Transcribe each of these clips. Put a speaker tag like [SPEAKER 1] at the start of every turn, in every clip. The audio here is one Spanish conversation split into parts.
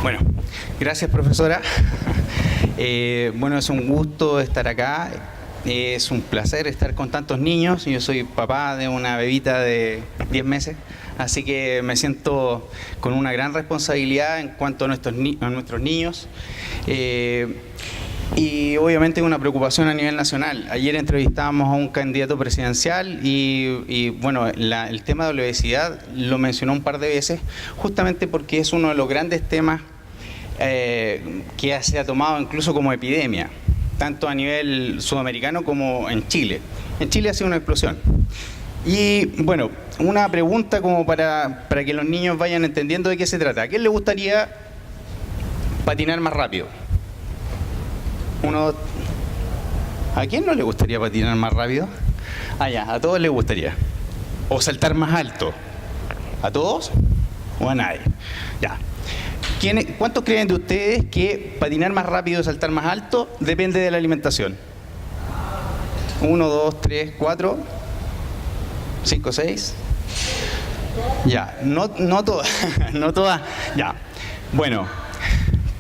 [SPEAKER 1] Bueno, gracias profesora. Bueno, es un gusto estar acá. Es un placer estar con tantos niños. Yo soy papá de una bebita de 10 meses, así que me siento con una gran responsabilidad en cuanto a nuestros niños. Y obviamente una preocupación a nivel nacional. Ayer entrevistábamos a un candidato presidencial y bueno, el tema de la obesidad lo mencionó un par de veces, justamente porque es uno de los grandes temas que se ha tomado incluso como epidemia, tanto a nivel sudamericano como en Chile. En Chile ha sido una explosión. Y bueno, una pregunta como para que los niños vayan entendiendo de qué se trata. ¿A quién le gustaría patinar más rápido? ¿A quién no le gustaría patinar más rápido? Ah, ya, a todos les gustaría. O saltar más alto. ¿A todos? ¿O a nadie? Ya. ¿Cuántos creen de ustedes que patinar más rápido y saltar más alto depende de la alimentación? 1, 2, 3, 4, 5, 6. Ya, no todas, no todas. Ya. Bueno,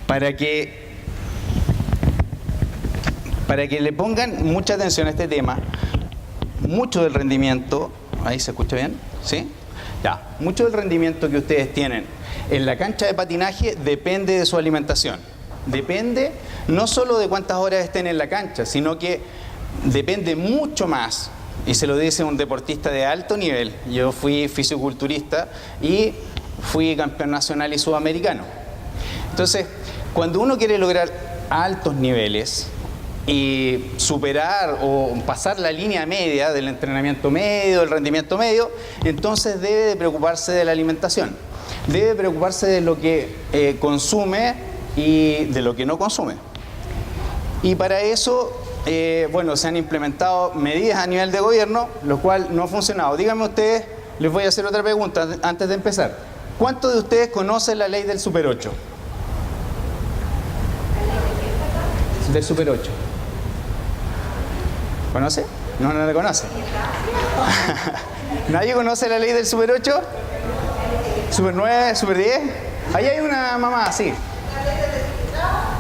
[SPEAKER 1] para que le pongan mucha atención a este tema, mucho del rendimiento, ¿ahí se escucha bien? ¿Sí? Ya, mucho del rendimiento que ustedes tienen en la cancha de patinaje depende de su alimentación. Depende no solo de cuántas horas estén en la cancha, sino que depende mucho más, y se lo dice un deportista de alto nivel. Yo fui fisiculturista y fui campeón nacional y sudamericano. Entonces, cuando uno quiere lograr altos niveles y superar o pasar la línea media del entrenamiento medio, del rendimiento medio, entonces debe de preocuparse de la alimentación. Debe preocuparse de lo que consume y de lo que no consume. Y para eso, bueno, se han implementado medidas a nivel de gobierno, lo cual no ha funcionado. Díganme ustedes, les voy a hacer otra pregunta antes de empezar. ¿Cuántos de ustedes conocen la ley del Super 8? Del Super 8. ¿Conoce? No la conoce. ¿Nadie conoce la ley del Super 8? ¿Super 9? ¿Super 10? Ahí hay una mamá, sí.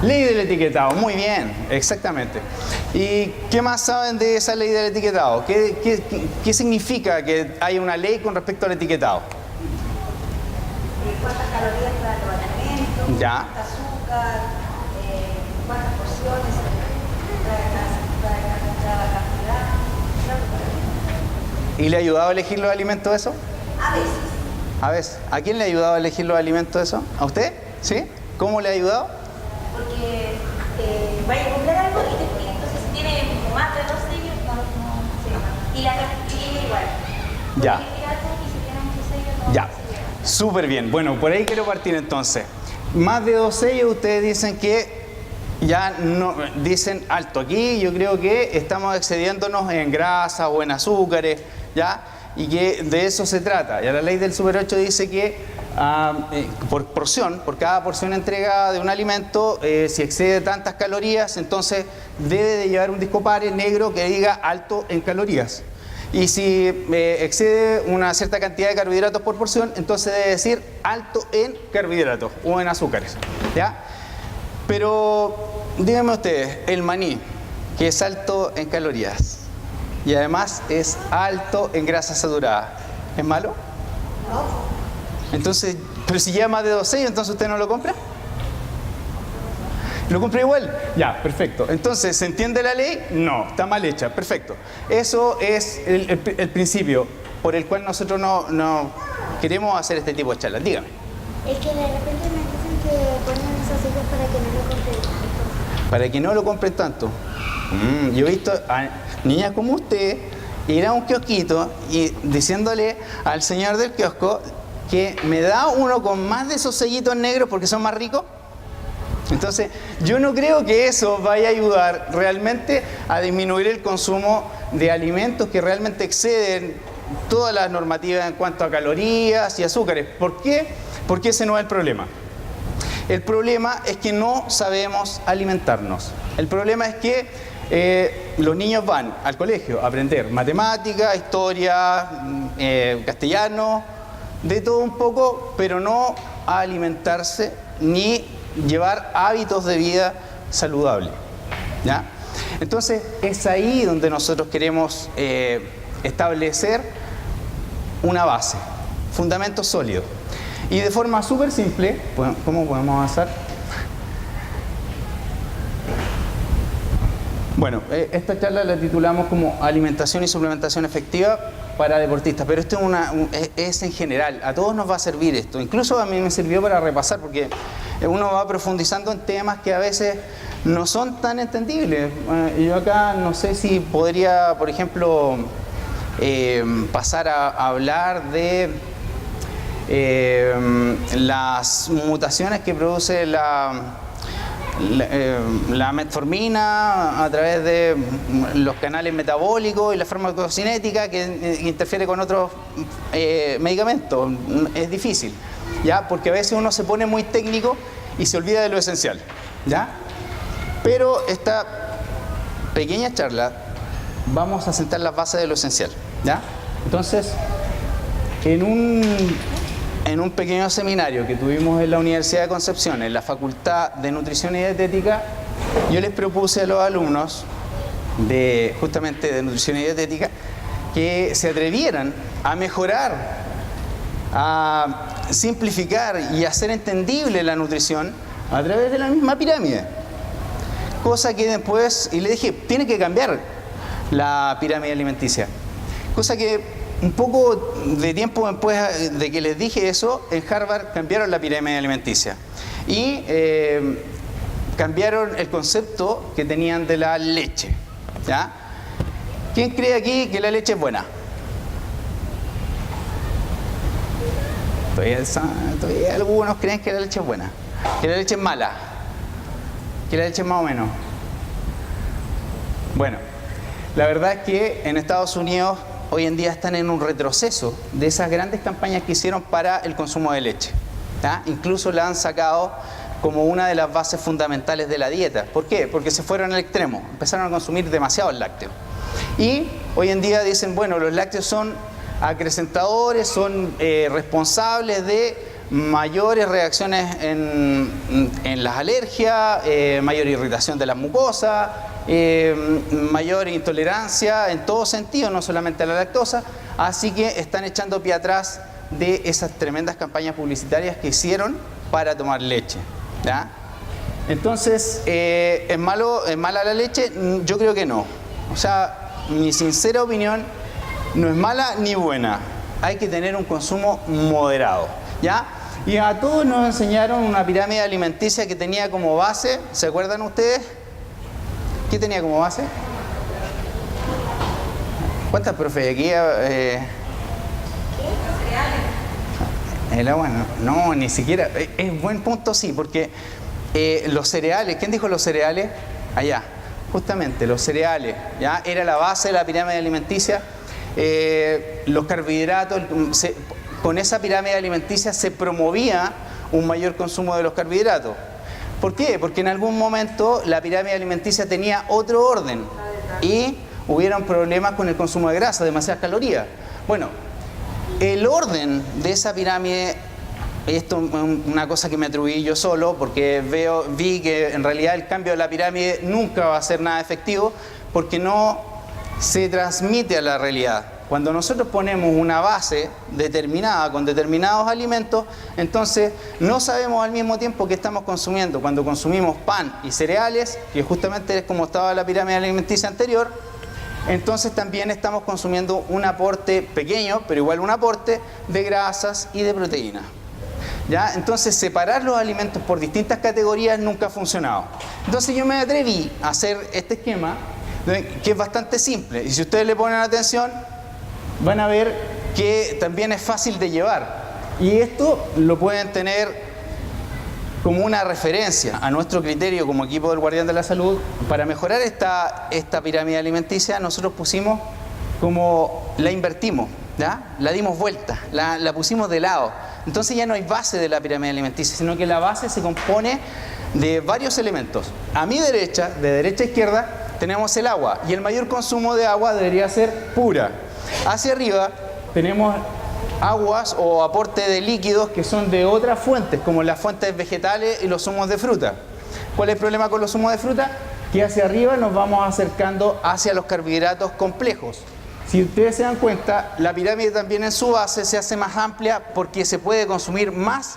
[SPEAKER 1] Ley del etiquetado, muy bien, exactamente. ¿Y qué más saben de esa ley del etiquetado? ¿Qué significa que haya una ley con respecto al etiquetado?
[SPEAKER 2] ¿Cuántas calorías trae el alimento?
[SPEAKER 1] Ya.
[SPEAKER 2] ¿Cuánta azúcar? ¿Cuántas porciones trae cada cantidad?
[SPEAKER 1] ¿Y le ha ayudado a elegir los alimentos eso?
[SPEAKER 2] A veces.
[SPEAKER 1] A veces. ¿A quién le ha ayudado a elegir los alimentos eso? ¿A usted? ¿Sí? ¿Cómo le ha ayudado?
[SPEAKER 2] Porque vaya a comprar algo y entonces si tiene más de 2 sellos, no se. Y la cartilla igual.
[SPEAKER 1] Ya.
[SPEAKER 2] Y si tiene muchos sellos, no
[SPEAKER 1] Ya.
[SPEAKER 2] se.
[SPEAKER 1] Súper bien. Bueno, por ahí quiero partir entonces. Más de 2 sellos, ustedes dicen que ya no, dicen alto. Aquí yo creo que estamos excediéndonos en grasa o en azúcares, ¿ya? Y que de eso se trata. Ya la ley del Super 8 dice que por porción, por cada porción entregada de un alimento, si excede tantas calorías, entonces debe de llevar un disco pare negro que diga alto en calorías. Y si excede una cierta cantidad de carbohidratos por porción, entonces debe decir alto en carbohidratos o en azúcares, ¿ya? Pero díganme ustedes, el maní, que es alto en calorías y además es alto en grasa saturada, ¿es malo?
[SPEAKER 2] No.
[SPEAKER 1] Entonces, pero si lleva más de 2 sellos, ¿entonces usted no lo compra? ¿Lo compra igual? Ya, perfecto. Entonces, ¿se entiende la ley? No, está mal hecha, perfecto. Eso es el principio por el cual nosotros no queremos hacer este tipo de charlas. Dígame.
[SPEAKER 3] Es que de repente me dicen que ponen esos sellos para que no lo compren tanto.
[SPEAKER 1] Para que no lo compren tanto. Yo he visto a niñas como usted ir a un kiosquito y diciéndole al señor del kiosco que me da uno con más de esos sellitos negros porque son más ricos. Entonces, yo no creo que eso vaya a ayudar realmente a disminuir el consumo de alimentos que realmente exceden todas las normativas en cuanto a calorías y azúcares. ¿Por qué? Porque ese no es el problema. El problema es que no sabemos alimentarnos. El problema es que los niños van al colegio a aprender matemática, historia, castellano, de todo un poco, pero no a alimentarse ni llevar hábitos de vida saludables, ¿ya? Entonces, es ahí donde nosotros queremos establecer una base, fundamentos sólidos. Y de forma súper simple, ¿cómo podemos avanzar? Bueno, esta charla la titulamos como Alimentación y suplementación efectiva para deportistas, pero esto es en general, a todos nos va a servir esto. Incluso a mí me sirvió para repasar, porque uno va profundizando en temas que a veces no son tan entendibles. Yo acá no sé si podría, por ejemplo, pasar a hablar de las mutaciones que produce la metformina a través de los canales metabólicos y la farmacocinética que interfiere con otros medicamentos. Es difícil, ¿ya? Porque a veces uno se pone muy técnico y se olvida de lo esencial, ¿ya? Pero esta pequeña charla vamos a sentar las bases de lo esencial, ¿ya? Entonces, en un pequeño seminario que tuvimos en la Universidad de Concepción, en la Facultad de Nutrición y Dietética, yo les propuse a los alumnos justamente de Nutrición y Dietética que se atrevieran a mejorar, a simplificar y hacer entendible la nutrición a través de la misma pirámide. Cosa que después, y le dije, tiene que cambiar la pirámide alimenticia. Cosa que un poco de tiempo después de que les dije eso, en Harvard cambiaron la pirámide alimenticia y cambiaron el concepto que tenían de la leche, ¿ya? ¿Quién cree aquí que la leche es buena? Todavía algunos creen que la leche es buena, que la leche es mala, que la leche es más o menos. Bueno, la verdad es que en Estados Unidos hoy en día están en un retroceso de esas grandes campañas que hicieron para el consumo de leche, ¿ya? Incluso la han sacado como una de las bases fundamentales de la dieta. ¿Por qué? Porque se fueron al extremo, empezaron a consumir demasiados lácteos. Y hoy en día dicen, bueno, los lácteos son acrecentadores, son responsables de mayores reacciones en las alergias, mayor irritación de las mucosas, mayor intolerancia en todo sentido, no solamente a la lactosa. Así que están echando pie atrás de esas tremendas campañas publicitarias que hicieron para tomar leche, ¿ya? Entonces, ¿es mala la leche? Yo creo que no. O sea, mi sincera opinión, no es mala ni buena. Hay que tener un consumo moderado, ¿ya? Y a todos nos enseñaron una pirámide alimenticia que tenía como base, ¿se acuerdan ustedes? ¿Qué tenía como base? ¿Cuántas profes aquí? El agua no, ni siquiera. Es buen punto, sí, porque los cereales, ¿quién dijo los cereales? Allá, justamente, los cereales, ¿ya? Era la base de la pirámide alimenticia. Los carbohidratos, con esa pirámide alimenticia se promovía un mayor consumo de los carbohidratos. ¿Por qué? Porque en algún momento la pirámide alimenticia tenía otro orden y hubieron problemas con el consumo de grasa, demasiadas calorías. Bueno, el orden de esa pirámide, esto es una cosa que me atribuí yo solo, porque vi que en realidad el cambio de la pirámide nunca va a ser nada efectivo, porque no se transmite a la realidad. Cuando nosotros ponemos una base determinada con determinados alimentos, entonces no sabemos al mismo tiempo que estamos consumiendo. Cuando consumimos pan y cereales, que justamente es como estaba la pirámide alimenticia anterior, entonces también estamos consumiendo un aporte pequeño, pero igual un aporte de grasas y de proteínas, ¿ya? Entonces separar los alimentos por distintas categorías nunca ha funcionado. Entonces yo me atreví a hacer este esquema, que es bastante simple, y si ustedes le ponen atención van a ver que también es fácil de llevar, y esto lo pueden tener como una referencia a nuestro criterio como equipo del Guardián de la Salud. Para mejorar esta pirámide alimenticia nosotros pusimos como la invertimos, ¿ya? La dimos vuelta, la pusimos de lado. Entonces ya no hay base de la pirámide alimenticia, sino que la base se compone de varios elementos. A mi derecha, de derecha a izquierda, tenemos el agua, y el mayor consumo de agua debería ser pura. Hacia arriba tenemos aguas o aporte de líquidos que son de otras fuentes, como las fuentes vegetales y los zumos de fruta. ¿Cuál es el problema con los zumos de fruta? Que hacia arriba nos vamos acercando hacia los carbohidratos complejos. Si ustedes se dan cuenta, la pirámide también en su base se hace más amplia porque se puede consumir más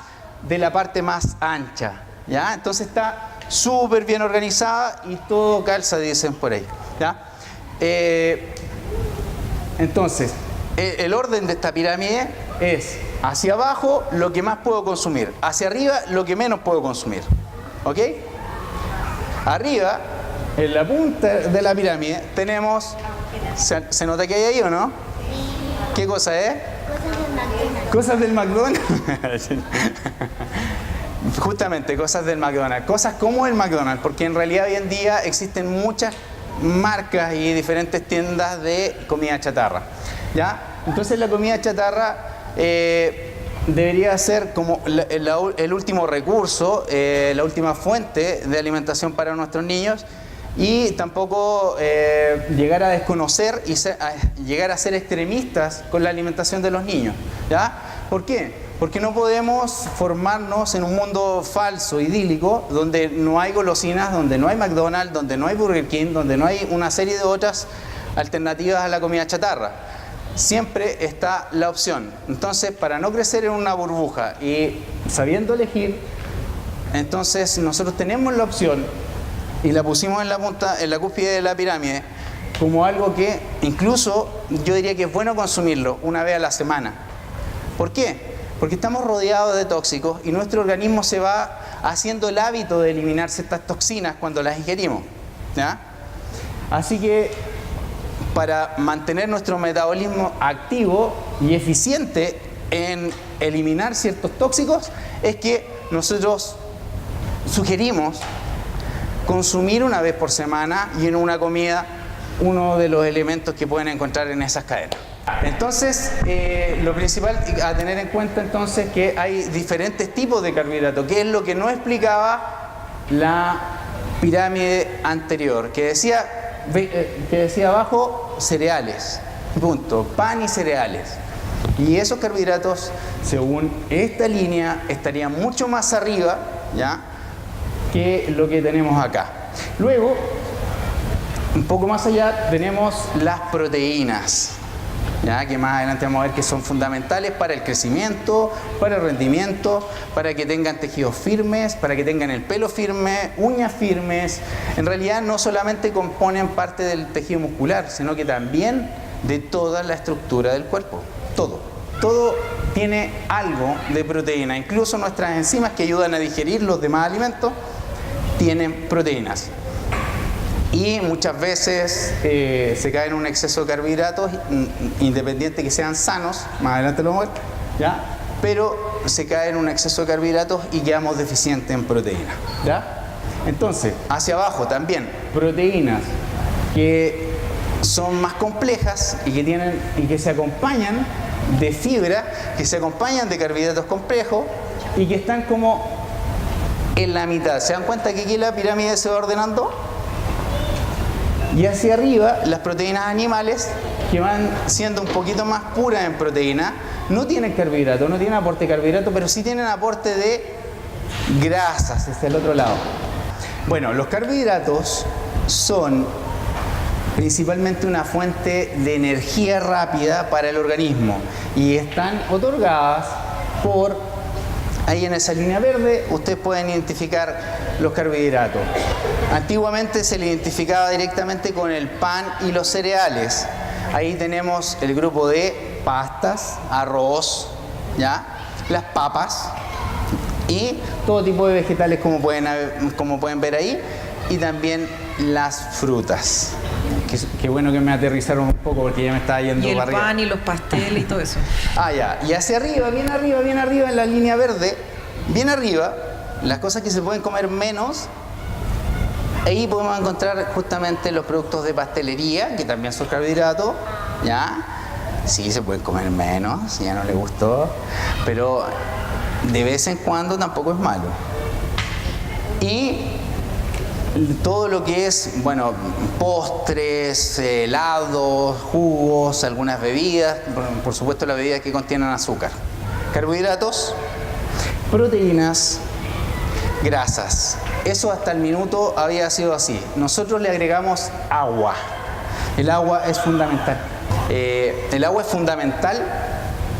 [SPEAKER 1] de la parte más ancha, ¿ya? Entonces está súper bien organizada y todo calza, dicen por ahí, ¿ya? Entonces, el orden de esta pirámide es hacia abajo lo que más puedo consumir, hacia arriba lo que menos puedo consumir, ¿ok? Arriba, en la punta de la pirámide, tenemos... ¿Se nota que hay ahí o no? ¿Qué cosa es? Cosas del McDonald's. Justamente, cosas del McDonald's. Cosas como el McDonald's, porque en realidad hoy en día existen muchas marcas y diferentes tiendas de comida chatarra, ¿ya? Entonces la comida chatarra debería ser como el último recurso, la última fuente de alimentación para nuestros niños, y tampoco llegar a desconocer y llegar a ser extremistas con la alimentación de los niños, ¿ya? ¿Por qué? Porque no podemos formarnos en un mundo falso, idílico, donde no hay golosinas, donde no hay McDonald's, donde no hay Burger King, donde no hay una serie de otras alternativas a la comida chatarra. Siempre está la opción. Entonces, para no crecer en una burbuja y sabiendo elegir, entonces nosotros tenemos la opción y la pusimos en la punta, en la cúspide de la pirámide, como algo que incluso yo diría que es bueno consumirlo una vez a la semana. ¿Por qué? Porque estamos rodeados de tóxicos y nuestro organismo se va haciendo el hábito de eliminar ciertas toxinas cuando las ingerimos, ¿ya? Así que para mantener nuestro metabolismo activo y eficiente en eliminar ciertos tóxicos es que nosotros sugerimos consumir una vez por semana y en una comida uno de los elementos que pueden encontrar en esas cadenas. Entonces, lo principal a tener en cuenta entonces que hay diferentes tipos de carbohidratos, que es lo que no explicaba la pirámide anterior, que decía abajo cereales, punto, pan y cereales. Y esos carbohidratos, según esta línea, estarían mucho más arriba, ¿ya?, que lo que tenemos acá. Luego, un poco más allá, tenemos las proteínas, ¿ya?, que más adelante vamos a ver que son fundamentales para el crecimiento, para el rendimiento, para que tengan tejidos firmes, para que tengan el pelo firme, uñas firmes. En realidad no solamente componen parte del tejido muscular, sino que también de toda la estructura del cuerpo. Todo tiene algo de proteína. Incluso nuestras enzimas que ayudan a digerir los demás alimentos tienen proteínas. Y muchas veces se cae en un exceso de carbohidratos, independiente que sean sanos, más adelante lo vamos a ver, ¿ya? Pero se cae en un exceso de carbohidratos y quedamos deficientes en proteínas, ¿ya? Entonces, hacia abajo también, proteínas que son más complejas y que se acompañan de fibra, que se acompañan de carbohidratos complejos y que están como en la mitad. ¿Se dan cuenta que aquí la pirámide se va ordenando? Y hacia arriba, las proteínas animales, que van siendo un poquito más puras en proteína, no tienen carbohidratos, no tienen aporte de carbohidratos, pero sí tienen aporte de grasas, hacia el otro lado. Bueno, los carbohidratos son principalmente una fuente de energía rápida para el organismo y están otorgadas por, ahí en esa línea verde, ustedes pueden identificar los carbohidratos. Antiguamente se le identificaba directamente con el pan y los cereales. Ahí tenemos el grupo de pastas, arroz, ¿ya?, las papas y todo tipo de vegetales como pueden ver ahí, y también las frutas. Qué bueno que me aterrizaron un poco porque ya me estaba yendo para arriba.
[SPEAKER 4] Y el pan y los pasteles y todo eso.
[SPEAKER 1] Ah, ya. Y hacia arriba, bien arriba en la línea verde, bien arriba, las cosas que se pueden comer menos, ahí podemos encontrar justamente los productos de pastelería, que también son carbohidratos, ¿ya? Sí, se pueden comer menos, si ya no les gustó, pero de vez en cuando tampoco es malo. Y todo lo que es, bueno, postres, helados, jugos, algunas bebidas, por supuesto las bebidas que contienen azúcar, carbohidratos, proteínas, grasas. Eso hasta el minuto había sido así. Nosotros le agregamos agua. El agua es fundamental. El agua es fundamental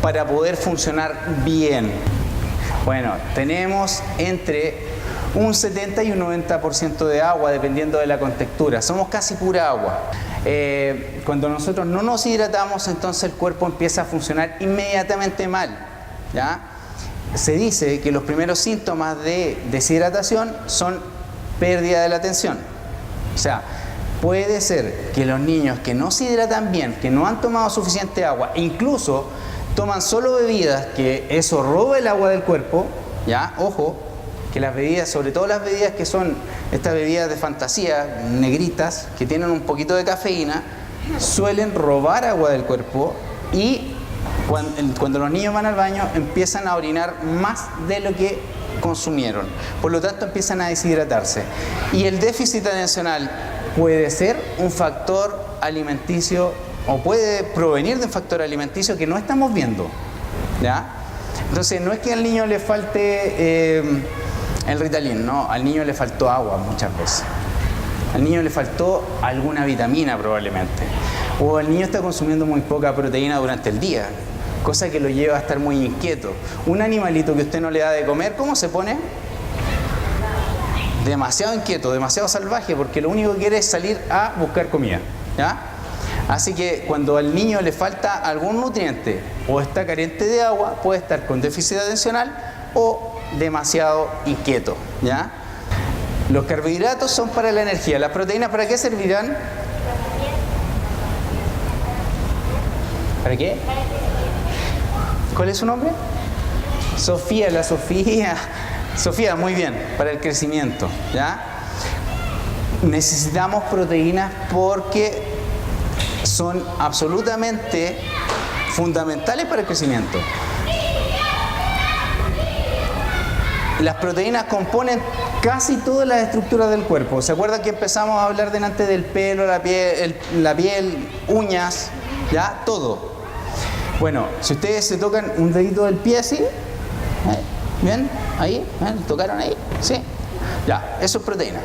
[SPEAKER 1] para poder funcionar bien. Bueno, tenemos entre un 70 y un 90% de agua, dependiendo de la contextura. Somos casi pura agua. Cuando nosotros no nos hidratamos, entonces el cuerpo empieza a funcionar inmediatamente mal, ¿ya? Se dice que los primeros síntomas de deshidratación son pérdida de la atención. O sea, puede ser que los niños que no se hidratan bien, que no han tomado suficiente agua, incluso toman solo bebidas, que eso roba el agua del cuerpo, ¿ya? Ojo, que las bebidas, sobre todo las bebidas que son estas bebidas de fantasía, negritas, que tienen un poquito de cafeína, suelen robar agua del cuerpo y cuando los niños van al baño empiezan a orinar más de lo que consumieron. Por lo tanto empiezan a deshidratarse. Y el déficit atencional puede ser un factor alimenticio o puede provenir de un factor alimenticio que no estamos viendo, ¿ya? Entonces no es que al niño le falte el Ritalin, no, al niño le faltó agua muchas veces. Al niño le faltó alguna vitamina probablemente. O el niño está consumiendo muy poca proteína durante el día, cosa que lo lleva a estar muy inquieto. Un animalito que usted no le da de comer, ¿cómo se pone? Demasiado inquieto, demasiado salvaje, porque lo único que quiere es salir a buscar comida, ¿ya? Así que cuando al niño le falta algún nutriente o está carente de agua, puede estar con déficit atencional o demasiado inquieto, ¿ya? Los carbohidratos son para la energía. ¿Las proteínas para qué servirán? ¿Para qué? ¿Cuál es su nombre? Sofía, la Sofía. Sofía, muy bien, para el crecimiento, ¿ya? Necesitamos proteínas porque son absolutamente fundamentales para el crecimiento. Las proteínas componen casi todas las estructuras del cuerpo. ¿Se acuerdan que empezamos a hablar delante del pelo, la piel, uñas? ¿Ya? Todo. Bueno, si ustedes se tocan un dedito del pie así, ¿bien? Ahí, ¿bien? ¿Tocaron ahí? Sí. Ya, eso es proteína.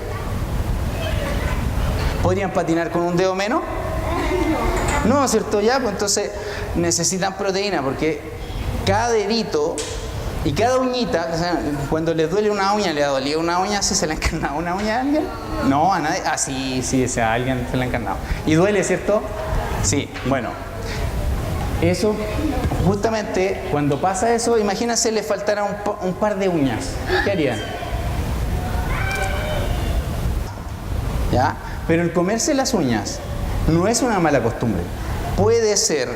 [SPEAKER 1] ¿Podrían patinar con un dedo menos? No, ¿cierto? Ya, pues entonces necesitan proteína porque cada dedito y cada uñita, o sea, cuando les duele una uña, ¿le ha dolido una uña si se le ha encarnado una uña a alguien? No, a nadie. Ah, sí, o sea, a alguien se le ha encarnado. ¿Y duele, cierto? Sí, bueno. Eso, justamente, cuando pasa eso, imagínense le faltara un par de uñas. ¿Qué harían? ¿Ya? Pero el comerse las uñas no es una mala costumbre. Puede ser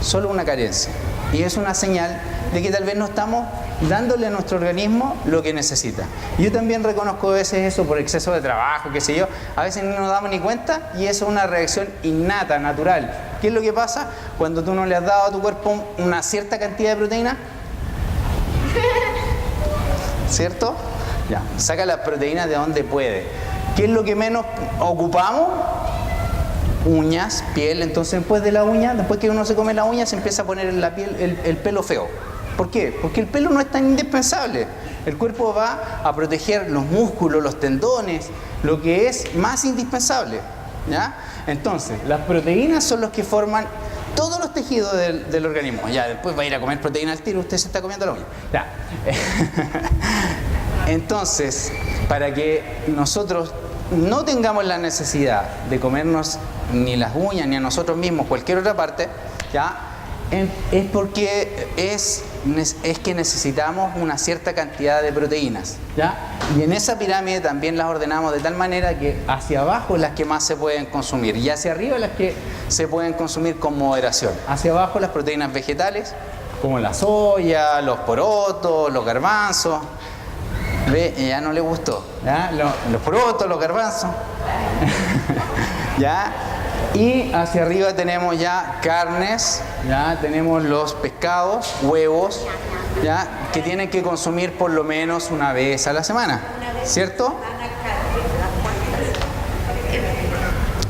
[SPEAKER 1] solo una carencia. Y es una señal de que tal vez no estamos dándole a nuestro organismo lo que necesita. Yo también reconozco a veces eso por exceso de trabajo, qué sé yo. A veces no nos damos ni cuenta y eso es una reacción innata, natural. ¿Qué es lo que pasa cuando tú no le has dado a tu cuerpo una cierta cantidad de proteína? ¿Cierto? Ya, saca las proteínas de donde puede. ¿Qué es lo que menos ocupamos? Uñas, piel. Entonces después de la uña, después que uno se come la uña, se empieza a poner en la piel el pelo feo. ¿Por qué? Porque el pelo no es tan indispensable. El cuerpo va a proteger los músculos, los tendones, lo que es más indispensable, ¿ya? Entonces, las proteínas son los que forman todos los tejidos del organismo. Ya, después va a ir a comer proteína al tiro, usted se está comiendo la uña. Ya. Entonces, para que nosotros no tengamos la necesidad de comernos ni las uñas, ni a nosotros mismos, cualquier otra parte, ¿ya? Es porque es que necesitamos una cierta cantidad de proteínas, ¿ya? Y en esa pirámide también las ordenamos de tal manera que hacia abajo las que más se pueden consumir y hacia arriba las que se pueden consumir con moderación. Hacia abajo las proteínas vegetales, como la soya, los porotos, los garbanzos. ¿Ve? Ya no le gustó, ¿ya? Los porotos, los garbanzos. ¿Ya? Y hacia arriba tenemos ya carnes, ya tenemos los pescados, huevos, ya que tienen que consumir por lo menos una vez a la semana, ¿cierto?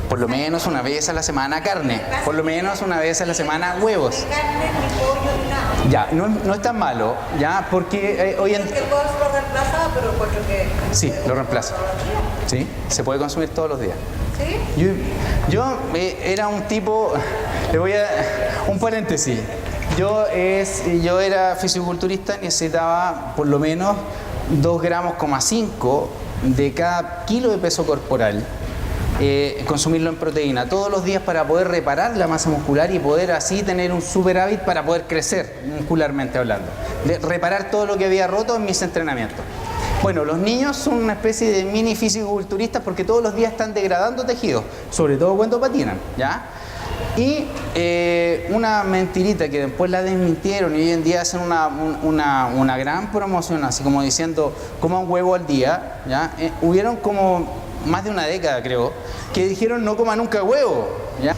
[SPEAKER 1] Por lo menos una vez a la semana carne, por lo menos una vez a la semana huevos.
[SPEAKER 4] Ni carne, ni pollo, ni nada.
[SPEAKER 1] Ya, no es tan malo, ya, porque hoy en...
[SPEAKER 4] El huevo se lo reemplaza, pero encuentro que...
[SPEAKER 1] Sí, lo reemplaza. Sí, se puede consumir todos los días.
[SPEAKER 4] ¿Sí?
[SPEAKER 1] Yo era un tipo, le voy a... un paréntesis. Yo era fisiculturista, necesitaba por lo menos 2,5 gramos de cada kilo de peso corporal. Consumirlo en proteína todos los días para poder reparar la masa muscular y poder así tener un superávit para poder crecer muscularmente hablando, de reparar todo lo que había roto en mis entrenamientos. Bueno, los niños son una especie de mini fisiculturistas porque todos los días están degradando tejidos, sobre todo cuando patinan, ¿ya? Y una mentirita que después la desmintieron y hoy en día hacen una gran promoción, así como diciendo coman huevo al día, ¿ya? Hubieron como más de una década, creo, que dijeron no coma nunca huevo, ¿ya?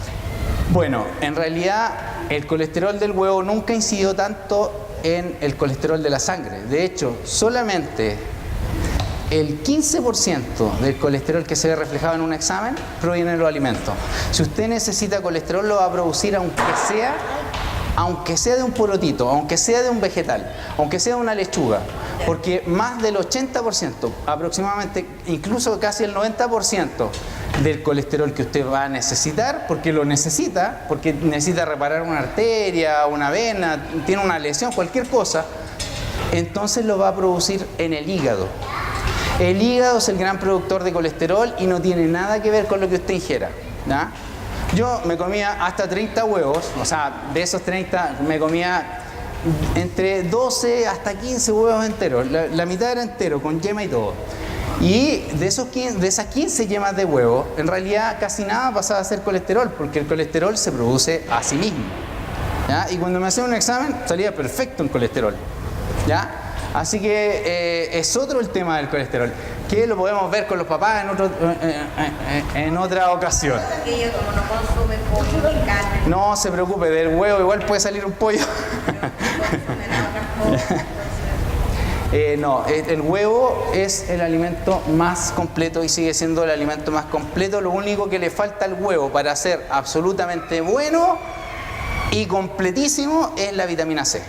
[SPEAKER 1] Bueno, en realidad el colesterol del huevo nunca incidió tanto en el colesterol de la sangre. De hecho, solamente el 15% del colesterol que se ve reflejado en un examen proviene de los alimentos. Si usted necesita colesterol, lo va a producir aunque sea de un porotito, aunque sea de un vegetal, aunque sea de una lechuga, porque más del 80%, aproximadamente, incluso casi el 90% del colesterol que usted va a necesitar, porque lo necesita, porque necesita reparar una arteria, una vena, tiene una lesión, cualquier cosa, entonces lo va a producir en el hígado. El hígado es el gran productor de colesterol y no tiene nada que ver con lo que usted ingiera, ¿ya? Yo me comía hasta 30 huevos, o sea, de esos 30 me comía entre 12 hasta 15 huevos enteros, la mitad era entero, con yema y todo. Y de esas 15 yemas de huevo, en realidad casi nada pasaba a ser colesterol, porque el colesterol se produce a sí mismo, ¿ya? Y cuando me hacían un examen salía perfecto en colesterol, ¿ya? Así que es otro el tema del colesterol, que lo podemos ver con los papás en otra ocasión.
[SPEAKER 4] Aquello como no consume pollo ni carne.
[SPEAKER 1] No se preocupe, del huevo igual puede salir un pollo. No, el huevo es el alimento más completo y sigue siendo el alimento más completo. Lo único que le falta al huevo para ser absolutamente bueno y completísimo es la vitamina C,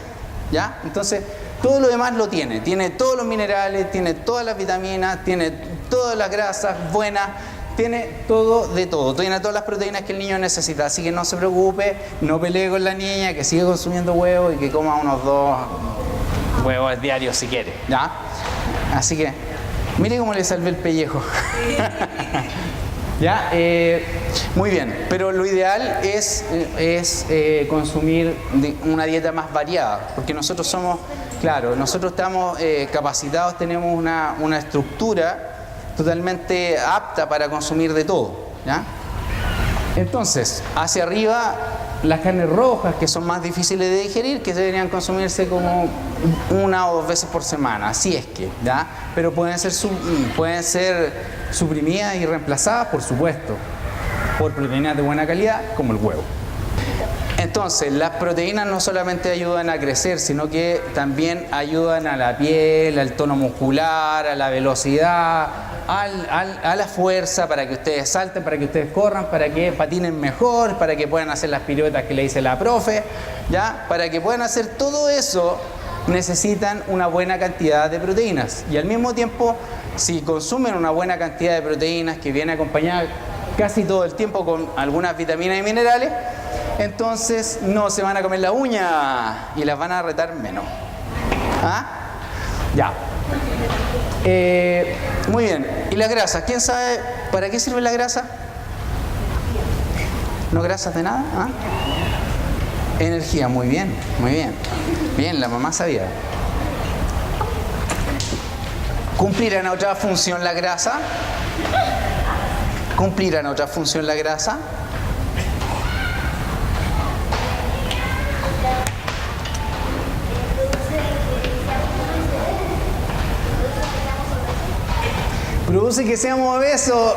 [SPEAKER 1] ¿ya? Entonces, todo lo demás lo tiene todos los minerales, tiene todas las vitaminas, tiene todas las grasas buenas, tiene todo de todo, tiene todas las proteínas que el niño necesita, así que no se preocupe, no pelee con la niña, que sigue consumiendo huevos y que coma unos 2 huevos diarios si quiere, ¿ya? Así que, mire cómo le salvé el pellejo. ¿Ya? Muy bien, pero lo ideal es consumir una dieta más variada, porque nosotros somos, claro, nosotros estamos capacitados, tenemos una estructura totalmente apta para consumir de todo, ¿ya? Entonces, hacia arriba, las carnes rojas, que son más difíciles de digerir, que deberían consumirse como 1 o 2 veces por semana, así es que, ¿ya? Pero pueden ser suprimidas y reemplazadas, por supuesto, por proteínas de buena calidad, como el huevo. Entonces, las proteínas no solamente ayudan a crecer, sino que también ayudan a la piel, al tono muscular, a la velocidad, a la fuerza, para que ustedes salten, para que ustedes corran, para que patinen mejor, para que puedan hacer las piruetas que le dice la profe, ¿ya? Para que puedan hacer todo eso, necesitan una buena cantidad de proteínas. Y al mismo tiempo, si consumen una buena cantidad de proteínas, que viene acompañada casi todo el tiempo con algunas vitaminas y minerales, entonces no se van a comer la uña y las van a retar menos. ¿Ah? Ya. Muy bien. ¿Y la grasa? ¿Quién sabe para qué sirve la grasa? ¿No grasas de nada? ¿Ah? Energía, muy bien, muy bien. Bien, la mamá sabía. ¿Cumplirán otra función la grasa? ¿Cumplirán otra función la grasa? Produce que seamos obesos.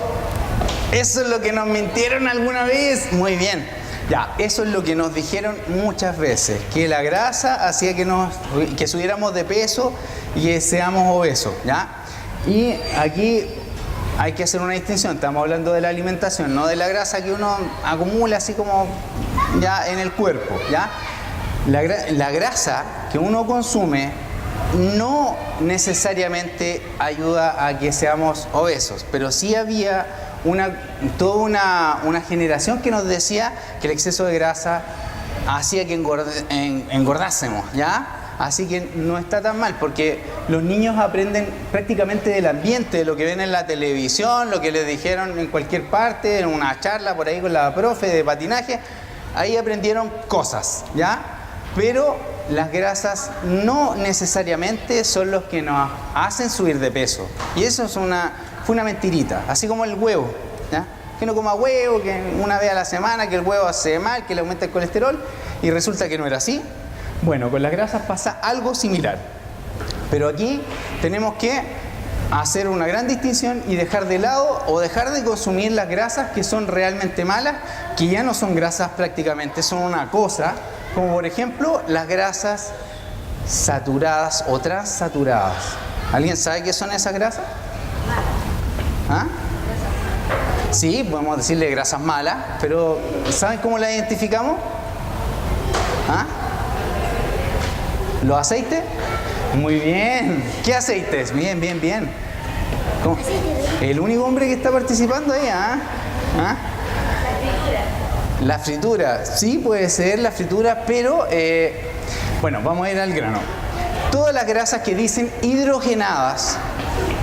[SPEAKER 1] Eso es lo que nos mintieron alguna vez. Muy bien. Ya, eso es lo que nos dijeron muchas veces, que la grasa hacía que subiéramos de peso y que seamos obesos, ¿ya? Y aquí hay que hacer una distinción. Estamos hablando de la alimentación, no de la grasa que uno acumula así como ya en el cuerpo, ¿ya? La grasa que uno consume no necesariamente ayuda a que seamos obesos, pero sí había toda una generación que nos decía que el exceso de grasa hacía que engordásemos, ¿ya? Así que no está tan mal, porque los niños aprenden prácticamente del ambiente, de lo que ven en la televisión, lo que les dijeron en cualquier parte, en una charla por ahí con la profe de patinaje, ahí aprendieron cosas, ¿ya? Pero las grasas no necesariamente son los que nos hacen subir de peso. Y eso fue una mentirita, así como el huevo, ¿ya? Que no coma huevo, que una vez a la semana, que el huevo hace mal, que le aumenta el colesterol, y resulta que no era así. Bueno, con las grasas pasa algo similar. Pero aquí tenemos que hacer una gran distinción y dejar de lado o dejar de consumir las grasas que son realmente malas, que ya no son grasas prácticamente, son una cosa, como por ejemplo las grasas saturadas o transaturadas. ¿Alguien sabe qué son esas grasas? ¿Ah? Sí, podemos decirle grasas malas, pero ¿saben cómo las identificamos? ¿Ah? ¿Los aceites? Muy bien. ¿Qué aceites? Bien, bien, bien. ¿Cómo? El único hombre que está participando ahí, ¿ah? ¿Ah? La fritura. Sí, puede ser la fritura, pero bueno, vamos a ir al grano. Todas las grasas que dicen hidrogenadas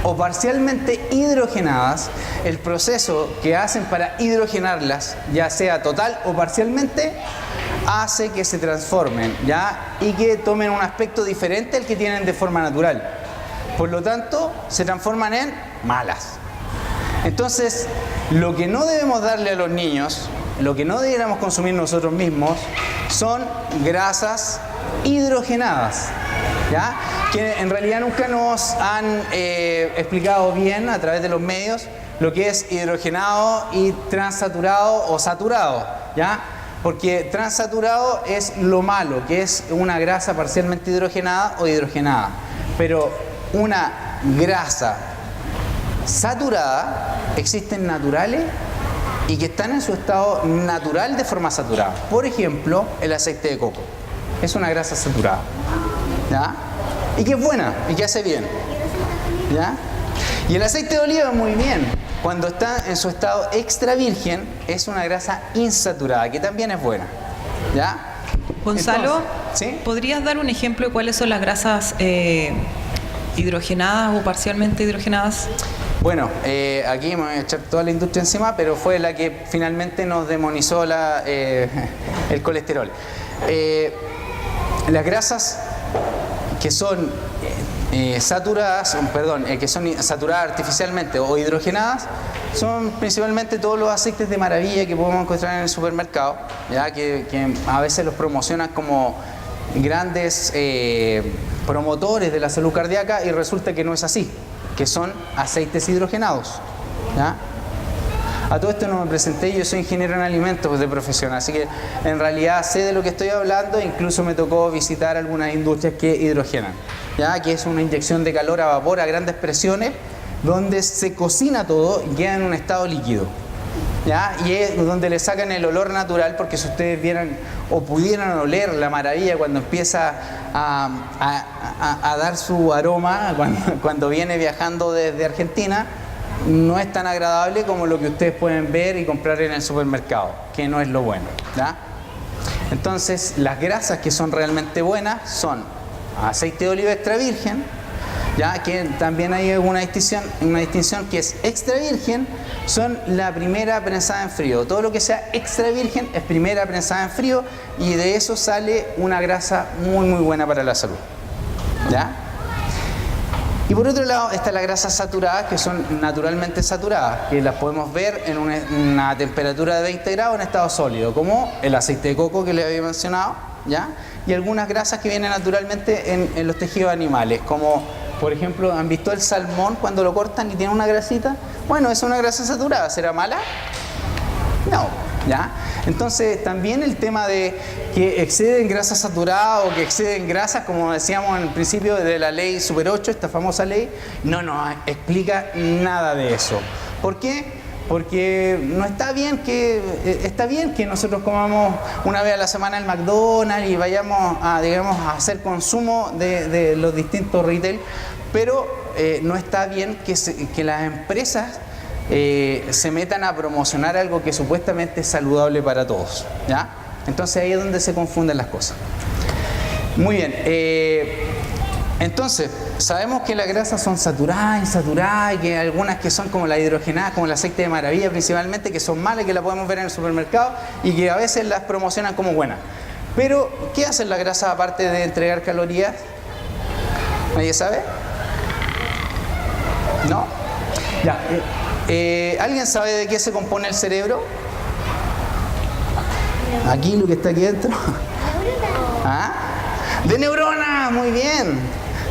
[SPEAKER 1] o parcialmente hidrogenadas, el proceso que hacen para hidrogenarlas, ya sea total o parcialmente, hace que se transformen, ¿ya? Y que tomen un aspecto diferente al que tienen de forma natural. Por lo tanto, se transforman en malas. Entonces, lo que no debemos darle a los niños, lo que no deberíamos consumir nosotros mismos, son grasas hidrogenadas, ¿ya? Que en realidad nunca nos han explicado bien a través de los medios lo que es hidrogenado y transaturado o saturado, ¿ya? Porque transaturado es lo malo, que es una grasa parcialmente hidrogenada o hidrogenada. Pero una grasa saturada, existen naturales y que están en su estado natural de forma saturada. Por ejemplo, el aceite de coco. Es una grasa saturada, ¿ya? Y que es buena y que hace bien, ¿ya? Y el aceite de oliva muy bien. Cuando está en su estado extra virgen, es una grasa insaturada, que también es buena, ¿ya?
[SPEAKER 5] Gonzalo,
[SPEAKER 1] Entonces, ¿sí?
[SPEAKER 5] ¿podrías dar un ejemplo de cuáles son las grasas hidrogenadas o parcialmente hidrogenadas?
[SPEAKER 1] Bueno, aquí me voy a echar toda la industria encima, pero fue la que finalmente nos demonizó el colesterol. Las grasas que son saturadas, que son saturadas artificialmente o hidrogenadas, son principalmente todos los aceites de maravilla que podemos encontrar en el supermercado, ya que a veces los promocionan como grandes promotores de la salud cardíaca y resulta que no es así, que son aceites hidrogenados, ¿ya? A todo esto no me presenté, yo soy ingeniero en alimentos de profesión, así que en realidad sé de lo que estoy hablando, incluso me tocó visitar algunas industrias que hidrogenan, ¿ya? Que es una inyección de calor a vapor a grandes presiones, donde se cocina todo y queda en un estado líquido, ¿ya? Y es donde le sacan el olor natural, porque si ustedes vieran o pudieran oler la maravilla cuando empieza a dar su aroma, cuando viene viajando desde Argentina, no es tan agradable como lo que ustedes pueden ver y comprar en el supermercado, que no es lo bueno, ¿ya? Entonces, las grasas que son realmente buenas son aceite de oliva extra virgen, ya que también hay una distinción que es extra virgen, son la primera prensada en frío. Todo lo que sea extra virgen es primera prensada en frío y de eso sale una grasa muy muy buena para la salud, ¿ya? Y por otro lado está la grasa saturada, que son naturalmente saturadas, que las podemos ver en una temperatura de 20 grados en estado sólido, como el aceite de coco que les había mencionado, ¿ya? Y algunas grasas que vienen naturalmente en los tejidos animales, como por ejemplo, ¿han visto el salmón cuando lo cortan y tiene una grasita? Bueno, es una grasa saturada, ¿será mala? No, ¿ya? Entonces también el tema de que exceden grasas saturadas o que exceden grasas, como decíamos en el principio de la ley Super 8, esta famosa ley, no nos explica nada de eso. ¿Por qué? Porque no está bien está bien que nosotros comamos una vez a la semana el McDonald's y vayamos a, digamos, a hacer consumo de los distintos retail, pero no está bien que las empresas se metan a promocionar algo que supuestamente es saludable para todos, ¿ya? Entonces ahí es donde se confunden las cosas. Muy bien. Entonces, sabemos que las grasas son saturadas, insaturadas, y que algunas que son como la hidrogenada, como el aceite de maravilla principalmente, que son malas, que las podemos ver en el supermercado y que a veces las promocionan como buenas. Pero, ¿qué hacen las grasas aparte de entregar calorías? ¿Nadie sabe? ¿No? Ya. ¿Alguien sabe de qué se compone el cerebro? Aquí, lo que está aquí dentro. ¿Ah? De neuronas, muy bien.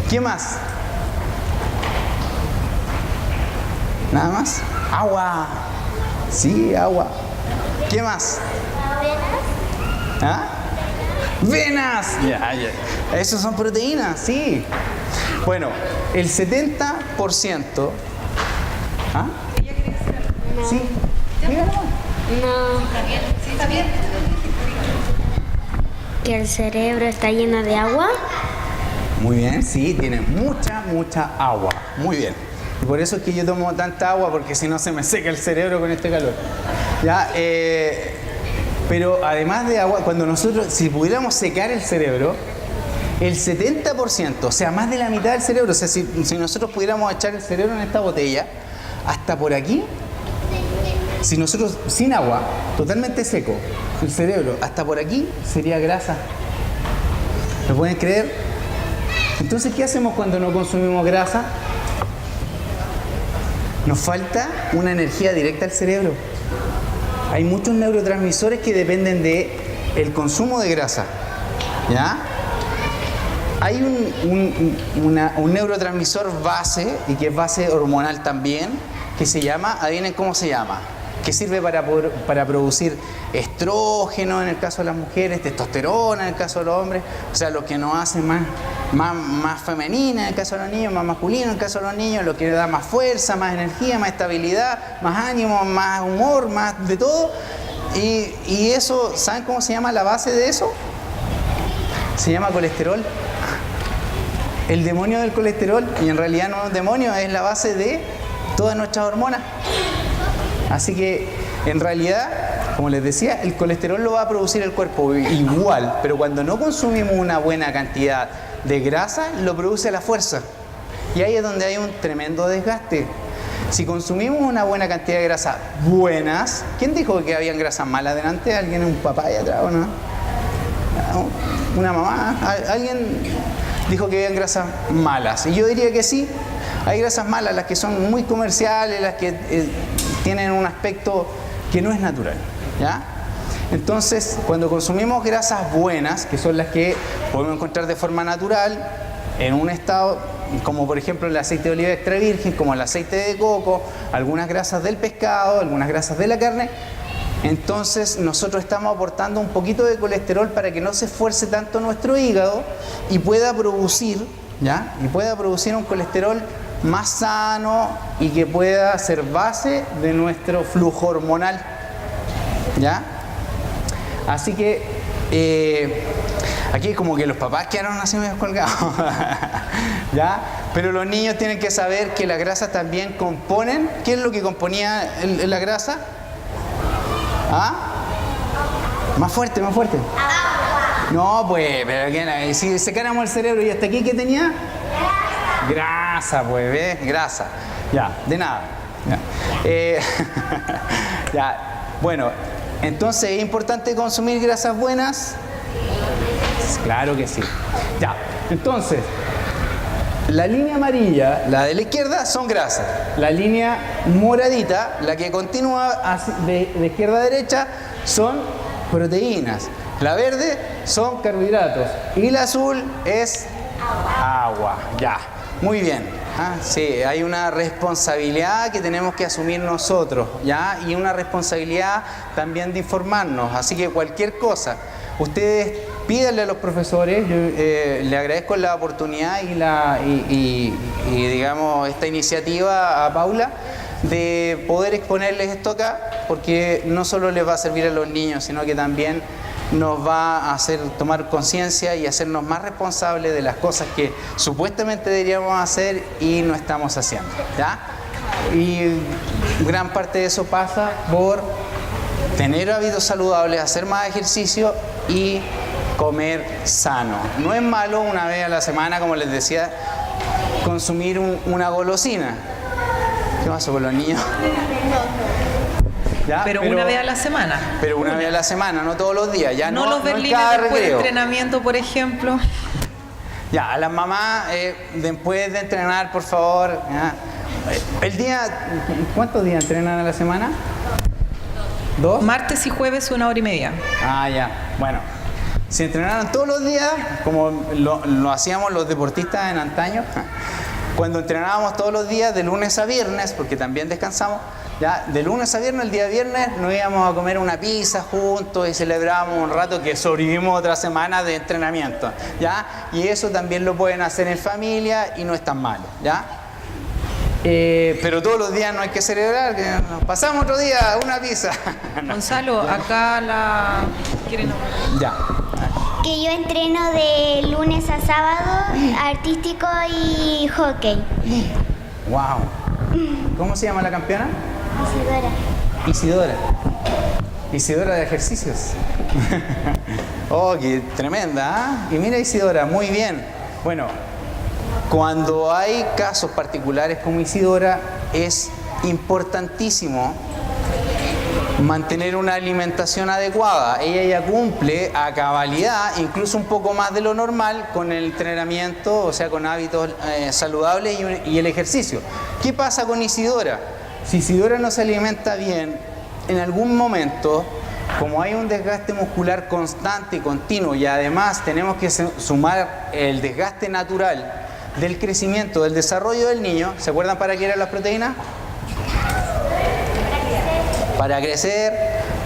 [SPEAKER 1] ¿Qué más? ¿Nada más? Agua. Sí, agua. ¿Qué más? ¿Ah? Venas. Ya. Esos son proteínas, sí. Bueno, el 70%. ¿Ah? Sí. Dígalo.
[SPEAKER 3] No.
[SPEAKER 4] Sí, está bien.
[SPEAKER 3] Que el cerebro está lleno de agua.
[SPEAKER 1] Muy bien, sí, tiene mucha agua. Muy bien. Y por eso es que yo tomo tanta agua, porque si no se me seca el cerebro con este calor. ¿Ya? Pero además de agua, cuando nosotros, si pudiéramos secar el cerebro, el 70%, o sea, más de la mitad del cerebro, o sea, si nosotros pudiéramos echar el cerebro en esta botella, hasta por aquí, si nosotros, sin agua, totalmente seco, el cerebro, hasta por aquí, sería grasa. ¿Lo pueden creer? Entonces, ¿qué hacemos cuando no consumimos grasa? Nos falta una energía directa al cerebro. Hay muchos neurotransmisores que dependen del consumo de grasa. ¿Ya? Hay un neurotransmisor base, y que es base hormonal también, que se llama, adivinen cómo se llama, que sirve para producir estrógeno en el caso de las mujeres, testosterona en el caso de los hombres, o sea, lo que nos hace más femenina en el caso de los niños, más masculino en el caso de los niños, lo que da más fuerza, más energía, más estabilidad, más ánimo, más humor, más de todo. Y eso, ¿saben cómo se llama la base de eso? Se llama colesterol. El demonio del colesterol, y en realidad no es un demonio, es la base de todas nuestras hormonas. Así que, en realidad, como les decía, el colesterol lo va a producir el cuerpo igual, pero cuando no consumimos una buena cantidad de grasa, lo produce a la fuerza. Y ahí es donde hay un tremendo desgaste. Si consumimos una buena cantidad de grasas buenas, ¿quién dijo que habían grasas malas delante? ¿Alguien, un papá allá atrás o no? ¿Una mamá? ¿Alguien dijo que habían grasas malas? Y yo diría que sí. Hay grasas malas, las que son muy comerciales, las que tienen un aspecto que no es natural, ¿ya? Entonces, cuando consumimos grasas buenas, que son las que podemos encontrar de forma natural, en un estado, como por ejemplo el aceite de oliva extra virgen, como el aceite de coco, algunas grasas del pescado, algunas grasas de la carne, entonces nosotros estamos aportando un poquito de colesterol para que no se esfuerce tanto nuestro hígado y pueda producir, ¿ya? Y pueda producir un colesterol más sano y que pueda ser base de nuestro flujo hormonal, ¿ya? Así que aquí como que los papás quedaron así medio colgados, ¿ya? Pero los niños tienen que saber que las grasas también componen. ¿Qué es lo que componía la grasa? ¿Ah? Más fuerte, más fuerte. No, pues, pero que si secáramos el cerebro y hasta aquí, ¿qué tenía? Grasa, pues, ¿ves? Grasa. Ya, de nada. Ya. Ya. Bueno, entonces, ¿es importante consumir grasas buenas? Claro que sí. Ya, entonces, la línea amarilla, la de la izquierda, son grasas. La línea moradita, la que continúa de izquierda a derecha, son proteínas. La verde son carbohidratos. Y la azul es agua. Ya. Muy bien, sí, hay una responsabilidad que tenemos que asumir nosotros, ¿ya? Y una responsabilidad también de informarnos, así que cualquier cosa, ustedes pídanle a los profesores. Yo le agradezco la oportunidad y digamos esta iniciativa a Paula de poder exponerles esto acá, porque no solo les va a servir a los niños, sino que también nos va a hacer tomar conciencia y hacernos más responsables de las cosas que supuestamente deberíamos hacer y no estamos haciendo, ¿ya? Y gran parte de eso pasa por tener hábitos saludables, hacer más ejercicio y comer sano. No es malo una vez a la semana, como les decía, consumir una golosina. ¿Qué pasó con los niños? ¿Ya?
[SPEAKER 5] Pero una vez a la semana.
[SPEAKER 1] Pero una vez a la semana, no todos los días. Ya
[SPEAKER 5] No los
[SPEAKER 1] en
[SPEAKER 5] berlines
[SPEAKER 1] cada
[SPEAKER 5] después de
[SPEAKER 1] recreo.
[SPEAKER 5] entrenamiento, por ejemplo.
[SPEAKER 1] Ya, a las mamás, después de entrenar, por favor. ¿Ya? El día, ¿cuántos días entrenan a la semana? ¿2?
[SPEAKER 5] Martes y jueves 1h30.
[SPEAKER 1] Ah, ya. Bueno, si entrenaran todos los días, como lo hacíamos los deportistas en antaño, cuando entrenábamos todos los días de lunes a viernes, porque también descansamos, ya, de lunes a viernes, el día viernes, nos íbamos a comer una pizza juntos y celebrábamos un rato que sobrevivimos otra semana de entrenamiento, ¿ya? Y eso también lo pueden hacer en familia y no es tan malo, ¿ya? Pero todos los días no hay que celebrar, que nos pasamos otro día, una pizza. No.
[SPEAKER 5] Gonzalo, acá la... ¿Quieren?
[SPEAKER 1] Ya.
[SPEAKER 3] Que yo entreno de lunes a sábado, artístico y hockey.
[SPEAKER 1] Wow. ¿Cómo se llama la campeona?
[SPEAKER 3] Isidora.
[SPEAKER 1] Isidora de ejercicios. Oh, qué tremenda, ¿ah? Y mira Isidora, muy bien. Bueno, cuando hay casos particulares como Isidora, es importantísimo mantener una alimentación adecuada. Ella ya cumple a cabalidad, incluso un poco más de lo normal, con el entrenamiento, o sea, con hábitos saludables y el ejercicio. ¿Qué pasa con Isidora? Si Isidora no se alimenta bien, en algún momento, como hay un desgaste muscular constante y continuo, y además tenemos que sumar el desgaste natural del crecimiento, del desarrollo del niño, ¿se acuerdan para qué eran las proteínas? Para crecer,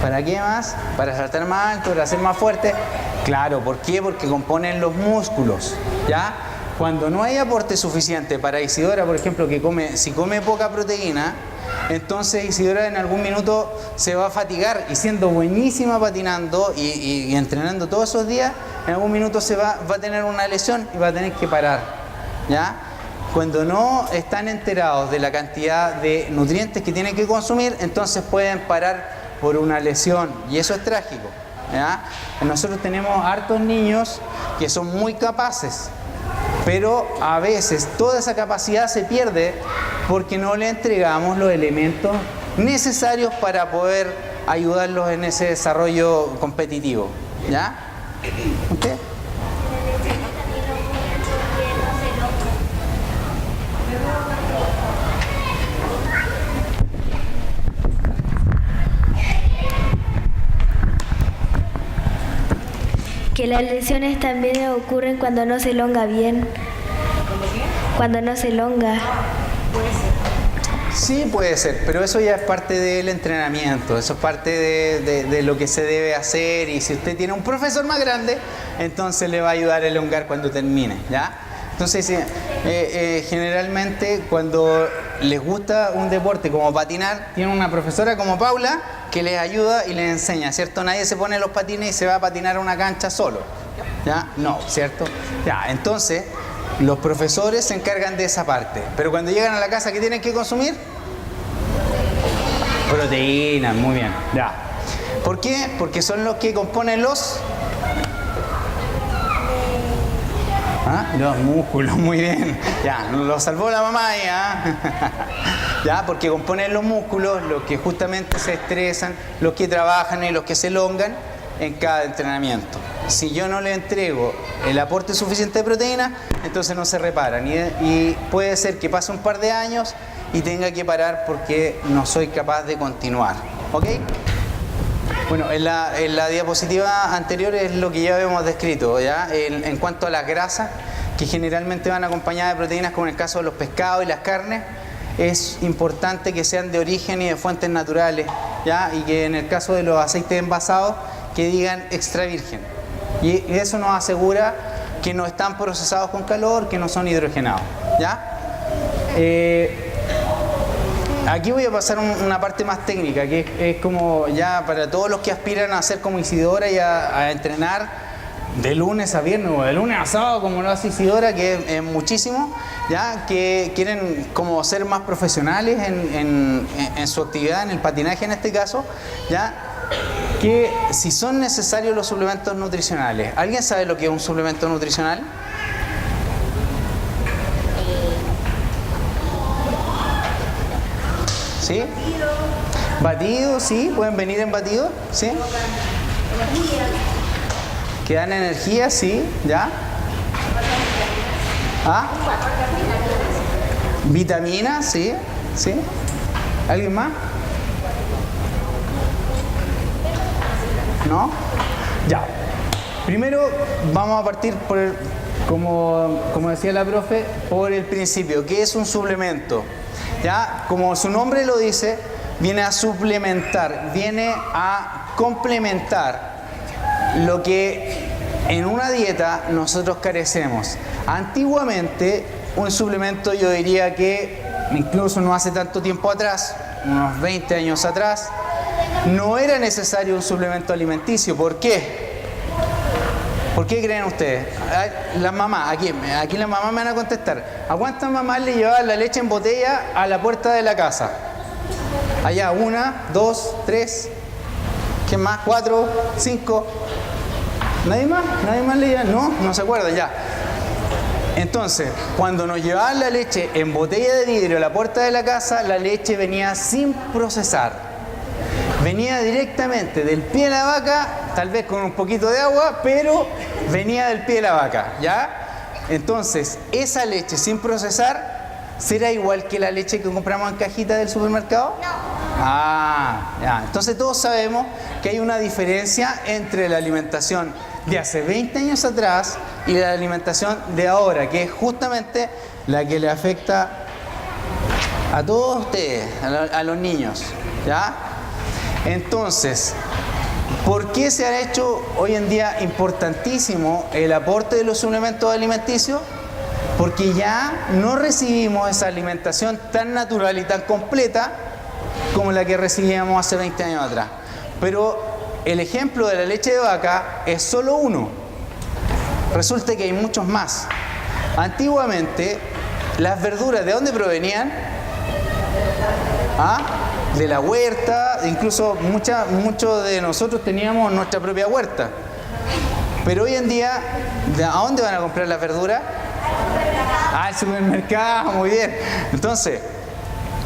[SPEAKER 1] ¿para qué más? Para saltar más alto, para ser más fuerte. Claro, ¿por qué? Porque componen los músculos, ¿ya? Cuando no hay aporte suficiente para Isidora, por ejemplo, si come poca proteína, entonces Isidora en algún minuto se va a fatigar y siendo buenísima patinando y entrenando todos esos días, en algún minuto va a tener una lesión y va a tener que parar, ¿ya? Cuando no están enterados de la cantidad de nutrientes que tienen que consumir, entonces pueden parar por una lesión y eso es trágico, ¿ya? Nosotros tenemos hartos niños que son muy capaces, pero a veces toda esa capacidad se pierde porque no le entregamos los elementos necesarios para poder ayudarlos en ese desarrollo competitivo, ¿ya? ¿Usted?
[SPEAKER 6] Que las lesiones también ocurren cuando no se elonga bien. Cuando no se elonga.
[SPEAKER 1] Sí, puede ser, pero eso ya es parte del entrenamiento, eso es parte de lo que se debe hacer y si usted tiene un profesor más grande, entonces le va a ayudar a elongar cuando termine, ¿ya? Entonces, generalmente cuando les gusta un deporte como patinar, tienen una profesora como Paula que les ayuda y les enseña, ¿cierto? Nadie se pone los patines y se va a patinar a una cancha solo, ¿ya? No, ¿cierto? Ya, entonces, los profesores se encargan de esa parte, pero cuando llegan a la casa, ¿qué tienen que consumir? Proteínas, muy bien, ya. ¿Por qué? Porque son los que componen los... Los músculos, muy bien. Ya, lo salvó la mamá ahí, ¿ah? Ya, porque componen los músculos, los que justamente se estresan, los que trabajan y los que se elongan en cada entrenamiento. Si yo no le entrego el aporte suficiente de proteína, entonces no se reparan. Y puede ser que pase un par de años y tenga que parar porque no soy capaz de continuar. ¿Ok? Bueno, en la diapositiva anterior es lo que ya habíamos descrito, ¿ya? En cuanto a las grasas, que generalmente van acompañadas de proteínas, como en el caso de los pescados y las carnes, es importante que sean de origen y de fuentes naturales, ¿ya? Y que en el caso de los aceites envasados, que digan extra virgen. Y eso nos asegura que no están procesados con calor, que no son hidrogenados, ¿ya? aquí voy a pasar una parte más técnica, que es como ya para todos los que aspiran a ser como Isidora y a entrenar de lunes a viernes o de lunes a sábado, como lo hace Isidora, que es muchísimo, ya que quieren como ser más profesionales en su actividad, en el patinaje en este caso, ya que si son necesarios los suplementos nutricionales. ¿Alguien sabe lo que es un suplemento nutricional? ¿Sí? ¿Batido? Sí, pueden venir en batido, ¿sí? ¿Que dan energía? Sí, ¿ya? ¿Ah? ¿Vitaminas? Sí, ¿sí? ¿Alguien más? ¿No? Ya. Primero vamos a partir por el, como decía la profe, por el principio. ¿Qué es un suplemento? Ya, como su nombre lo dice, viene a suplementar, viene a complementar lo que en una dieta nosotros carecemos. Antiguamente, un suplemento, yo diría que incluso no hace tanto tiempo atrás, unos 20 años atrás, no era necesario un suplemento alimenticio. ¿Por qué? ¿Por qué creen ustedes? Las mamás, aquí las mamás me van a contestar. ¿A cuántas mamás le llevaban la leche en botella a la puerta de la casa? Allá, 1, 2, 3, ¿quién más? 4, 5. ¿Nadie más? ¿Nadie más le lleva? No se acuerda ya. Entonces, cuando nos llevaban la leche en botella de vidrio a la puerta de la casa, la leche venía sin procesar. Venía directamente del pie de la vaca, tal vez con un poquito de agua, pero venía del pie de la vaca, ¿ya? Entonces, esa leche sin procesar, ¿será igual que la leche que compramos en cajita del supermercado? No. Ah, ya. Entonces todos sabemos que hay una diferencia entre la alimentación de hace 20 años atrás y la alimentación de ahora, que es justamente la que le afecta a todos ustedes, a los niños, ¿ya? Entonces, ¿por qué se ha hecho hoy en día importantísimo el aporte de los suplementos alimenticios? Porque ya no recibimos esa alimentación tan natural y tan completa como la que recibíamos hace 20 años atrás. Pero el ejemplo de la leche de vaca es solo uno. Resulta que hay muchos más. Antiguamente, las verduras, ¿de dónde provenían? ¿Ah? De la huerta, incluso muchos de nosotros teníamos nuestra propia huerta. Pero hoy en día, ¿a dónde van a comprar las verduras? Al supermercado, muy bien. Entonces,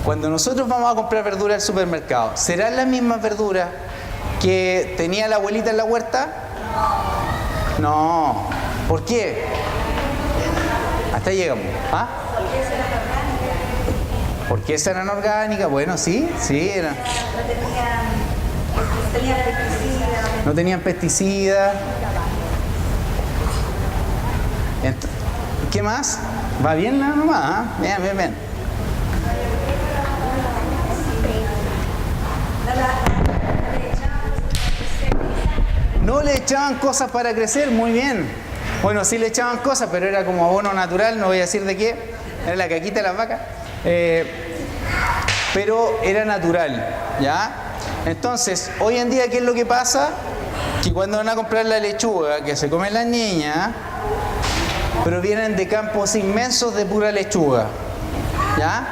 [SPEAKER 1] cuando nosotros vamos a comprar verduras al supermercado, ¿serán las mismas verduras que tenía la abuelita en la huerta? No. ¿Por qué? Hasta ahí llegamos. ¿Ah? ¿Por qué eran orgánicas? Bueno, sí, eran. No tenían pesticidas. ¿Qué más? ¿Va bien la mamá? ¿Ah? Bien. No le echaban cosas para crecer, muy bien. Bueno, sí le echaban cosas, pero era como abono natural, no voy a decir de qué. Era la caquita de las vacas. Pero era natural, ¿ya? Entonces, hoy en día, ¿qué es lo que pasa? Que cuando van a comprar la lechuga que se comen las niñas, provienen de campos inmensos de pura lechuga, ¿ya?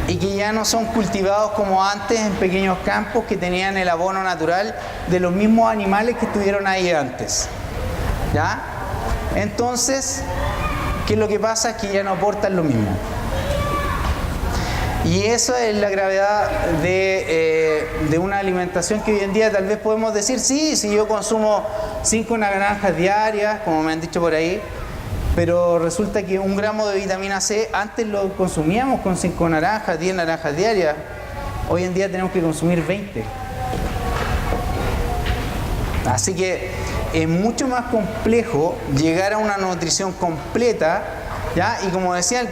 [SPEAKER 1] Y que ya no son cultivados como antes en pequeños campos que tenían el abono natural de los mismos animales que estuvieron ahí antes, ¿ya? Entonces, ¿qué es lo que pasa? Es que ya no aportan lo mismo. Y eso es la gravedad de una alimentación que hoy en día tal vez podemos decir, sí, si yo consumo 5 naranjas diarias, como me han dicho por ahí, pero resulta que 1 gramo de vitamina C antes lo consumíamos con 5 naranjas, 10 naranjas diarias. Hoy en día tenemos que consumir 20. Así que es mucho más complejo llegar a una nutrición completa, ¿ya? Y como decía,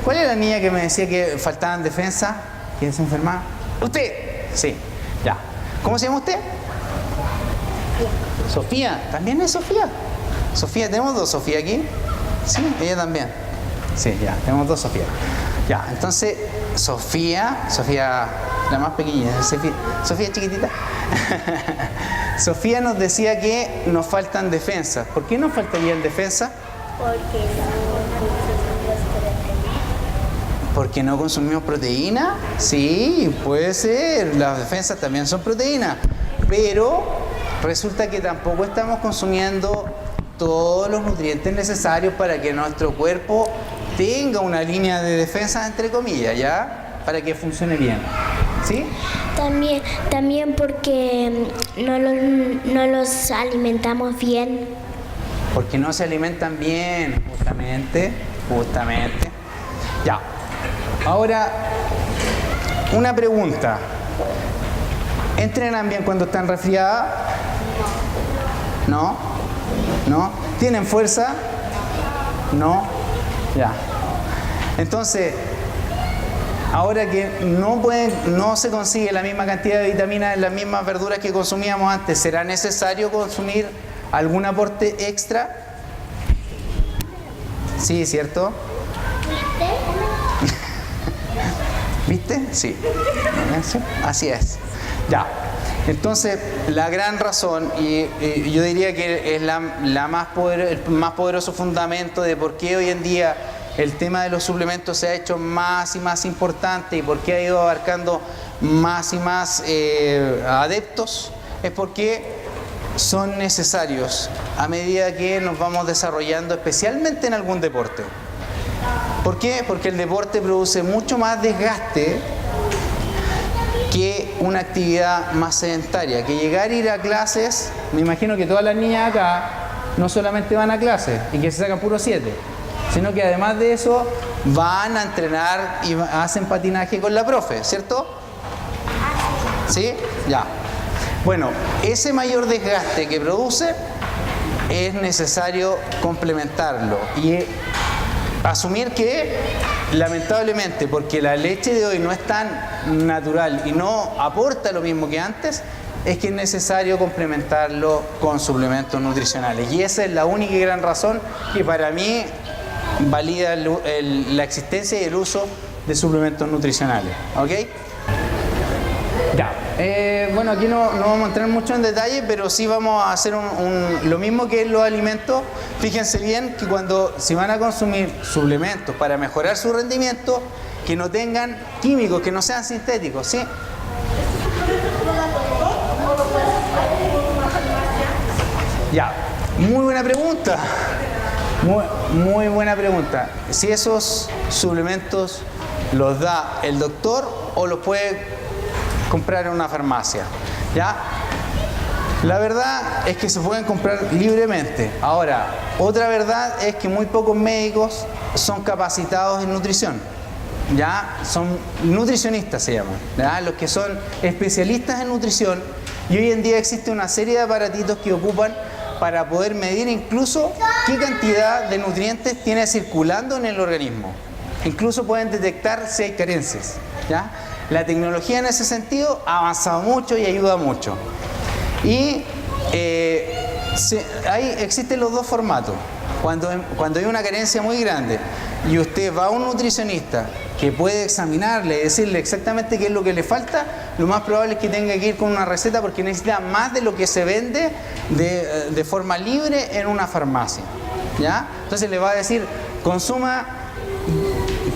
[SPEAKER 1] ¿cuál es la niña que me decía que faltaban defensa? ¿Quién se enfermaba? ¿Usted? Sí, ya. ¿Cómo se llama usted? Sofía. ¿También es Sofía? Sofía, ¿tenemos 2 Sofía aquí? Sí, ella también. Sí, ya, tenemos 2 Sofía. Ya, entonces, Sofía, la más pequeña, Sofía chiquitita. Sofía nos decía que nos faltan defensas. ¿Por qué nos faltarían defensas? ¿Porque no consumimos proteína? Sí, puede ser. Las defensas también son proteínas. Pero resulta que tampoco estamos consumiendo todos los nutrientes necesarios para que nuestro cuerpo tenga una línea de defensa, entre comillas, ¿ya? Para que funcione bien. ¿Sí?
[SPEAKER 3] También porque no los alimentamos bien.
[SPEAKER 1] Porque no se alimentan bien, justamente. Ya. Ahora, una pregunta. ¿Entrenan bien cuando están resfriadas? ¿No? ¿No? ¿Tienen fuerza? No. Ya. Entonces, ahora que no se consigue la misma cantidad de vitaminas en las mismas verduras que consumíamos antes, ¿será necesario consumir algún aporte extra? Sí, ¿cierto? ¿Viste? Sí. Así es. Ya. Entonces, la gran razón, y yo diría que es el más poderoso fundamento de por qué hoy en día el tema de los suplementos se ha hecho más y más importante y por qué ha ido abarcando más y más adeptos, es porque son necesarios a medida que nos vamos desarrollando, especialmente en algún deporte. ¿Por qué? Porque el deporte produce mucho más desgaste que una actividad más sedentaria, que llegar a ir a clases. Me imagino que todas las niñas acá no solamente van a clases y que se sacan puro 7, sino que además de eso van a entrenar y hacen patinaje con la profe, ¿cierto? ¿Sí? Ya. Bueno, ese mayor desgaste que produce es necesario complementarlo y asumir que, lamentablemente, porque la leche de hoy no es tan natural y no aporta lo mismo que antes, es que es necesario complementarlo con suplementos nutricionales. Y esa es la única y gran razón que para mí valida la existencia y el uso de suplementos nutricionales. ¿Ok? Ya. Bueno, aquí no vamos a entrar mucho en detalle, pero sí vamos a hacer lo mismo que en los alimentos. Fíjense bien que si van a consumir suplementos para mejorar su rendimiento, que no tengan químicos, que no sean sintéticos, ¿sí? Ya, muy buena pregunta. Muy buena pregunta. Si esos suplementos los da el doctor o los puede comprar en una farmacia, ¿ya? La verdad es que se pueden comprar libremente. Ahora, otra verdad es que muy pocos médicos son capacitados en nutrición, ¿ya? Son nutricionistas, se llaman, ¿ya? Los que son especialistas en nutrición, y hoy en día existe una serie de aparatitos que ocupan para poder medir incluso qué cantidad de nutrientes tiene circulando en el organismo. Incluso pueden detectar si hay carencias, ¿ya? La tecnología en ese sentido ha avanzado mucho y ayuda mucho. Y existen los dos formatos. Cuando hay una carencia muy grande y usted va a un nutricionista que puede examinarle y decirle exactamente qué es lo que le falta, lo más probable es que tenga que ir con una receta porque necesita más de lo que se vende de forma libre en una farmacia, ¿ya? Entonces le va a decir, consuma,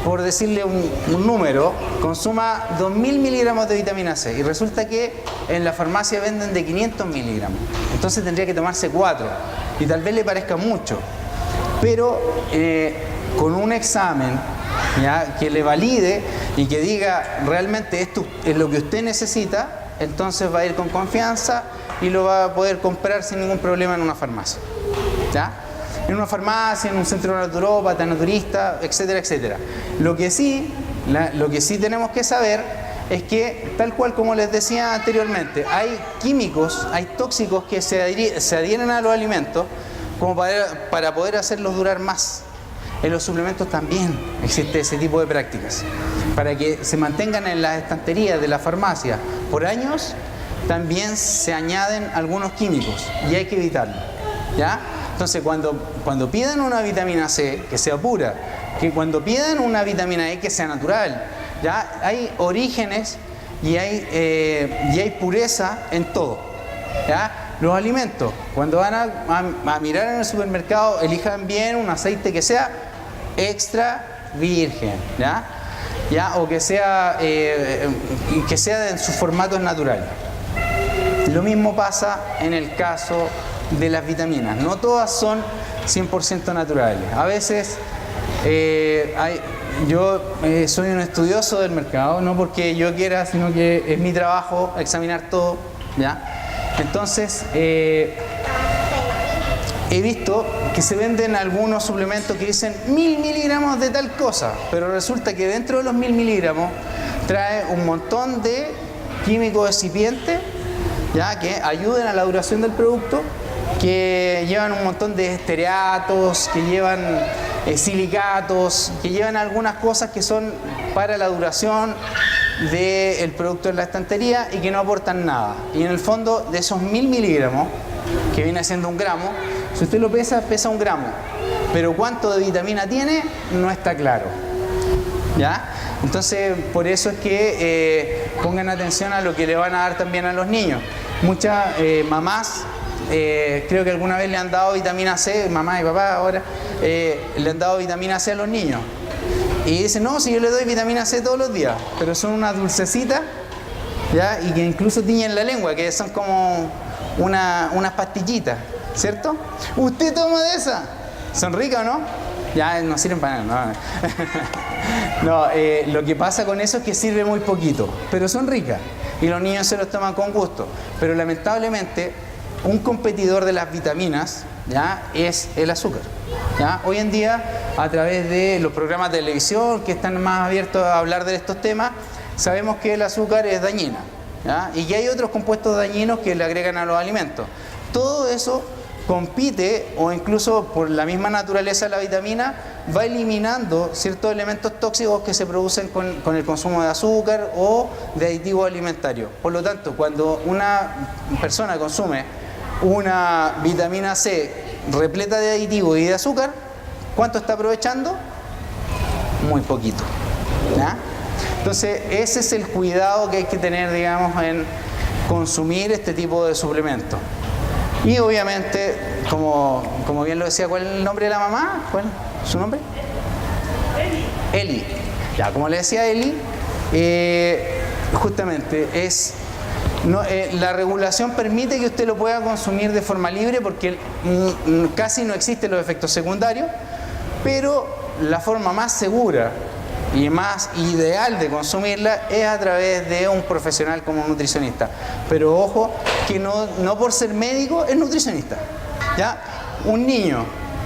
[SPEAKER 1] por decirle un número, consuma 2000 miligramos de vitamina C, y resulta que en la farmacia venden de 500 miligramos. Entonces tendría que tomarse 4 y tal vez le parezca mucho, pero con un examen, ¿ya?, que le valide y que diga realmente esto es lo que usted necesita, entonces va a ir con confianza y lo va a poder comprar sin ningún problema en una farmacia, ¿ya? En una farmacia, en un centro naturópata, naturista, etcétera, etcétera. Lo que sí tenemos que saber es que, tal cual como les decía anteriormente, hay químicos, hay tóxicos que se adhieren a los alimentos como para poder hacerlos durar más. En los suplementos también existe ese tipo de prácticas. Para que se mantengan en las estanterías de la farmacia por años, también se añaden algunos químicos y hay que evitarlo, ¿ya? Entonces, cuando pidan una vitamina C que sea pura que cuando pidan una vitamina E que sea natural, ¿ya? Hay orígenes y hay pureza en todo, ¿ya? Los alimentos, cuando van a mirar en el supermercado, elijan bien un aceite que sea extra virgen, ¿ya? O que sea en sus formatos naturales. Lo mismo pasa en el caso de las vitaminas. No todas son 100% naturales. A veces yo soy un estudioso del mercado, no porque yo quiera, sino que es mi trabajo examinar todo, ¿ya? Entonces, he visto que se venden algunos suplementos que dicen 1000 miligramos de tal cosa, pero resulta que dentro de los 1000 miligramos trae un montón de químicos excipientes, ¿ya? Que ayuden a la duración del producto, que llevan un montón de estearatos, que llevan silicatos, que llevan algunas cosas que son para la duración del producto en la estantería y que no aportan nada. Y en el fondo, de esos 1000 miligramos, que viene siendo 1 gramo, si usted lo pesa 1 gramo, pero cuánto de vitamina tiene no está claro, ¿ya? Entonces, por eso es que pongan atención a lo que le van a dar también a los niños. Muchas mamás, creo que alguna vez le han dado vitamina C, mamá y papá ahora, le han dado vitamina C a los niños. Y dicen, no, si yo le doy vitamina C todos los días, pero son unas dulcecitas, ¿ya? Y que incluso tiñen la lengua, que son como unas pastillitas, ¿cierto? ¿Usted toma de esas? ¿Son ricas o no? Ya no sirven para nada. No, lo que pasa con eso es que sirve muy poquito, pero son ricas y los niños se los toman con gusto. Pero lamentablemente, un competidor de las vitaminas, ¿ya? Es el azúcar, ¿ya? Hoy en día, a través de los programas de televisión que están más abiertos a hablar de estos temas, sabemos que el azúcar es dañina, ¿ya? Y que hay otros compuestos dañinos que le agregan a los alimentos. Todo eso compite, o incluso por la misma naturaleza de la vitamina, va eliminando ciertos elementos tóxicos que se producen con el consumo de azúcar o de aditivos alimentarios. Por lo tanto, cuando una persona consume una vitamina C repleta de aditivos y de azúcar, ¿cuánto está aprovechando? Muy poquito, ¿ya? Entonces, ese es el cuidado que hay que tener, digamos, en consumir este tipo de suplementos. Y obviamente, como bien lo decía, ¿cuál es el nombre de la mamá? ¿Cuál es su nombre? Eli. Ya, como le decía Eli, justamente la regulación permite que usted lo pueda consumir de forma libre porque casi no existen los efectos secundarios, pero la forma más segura y más ideal de consumirla es a través de un profesional como un nutricionista. Pero ojo, que no por ser médico es nutricionista, ¿ya? Un niño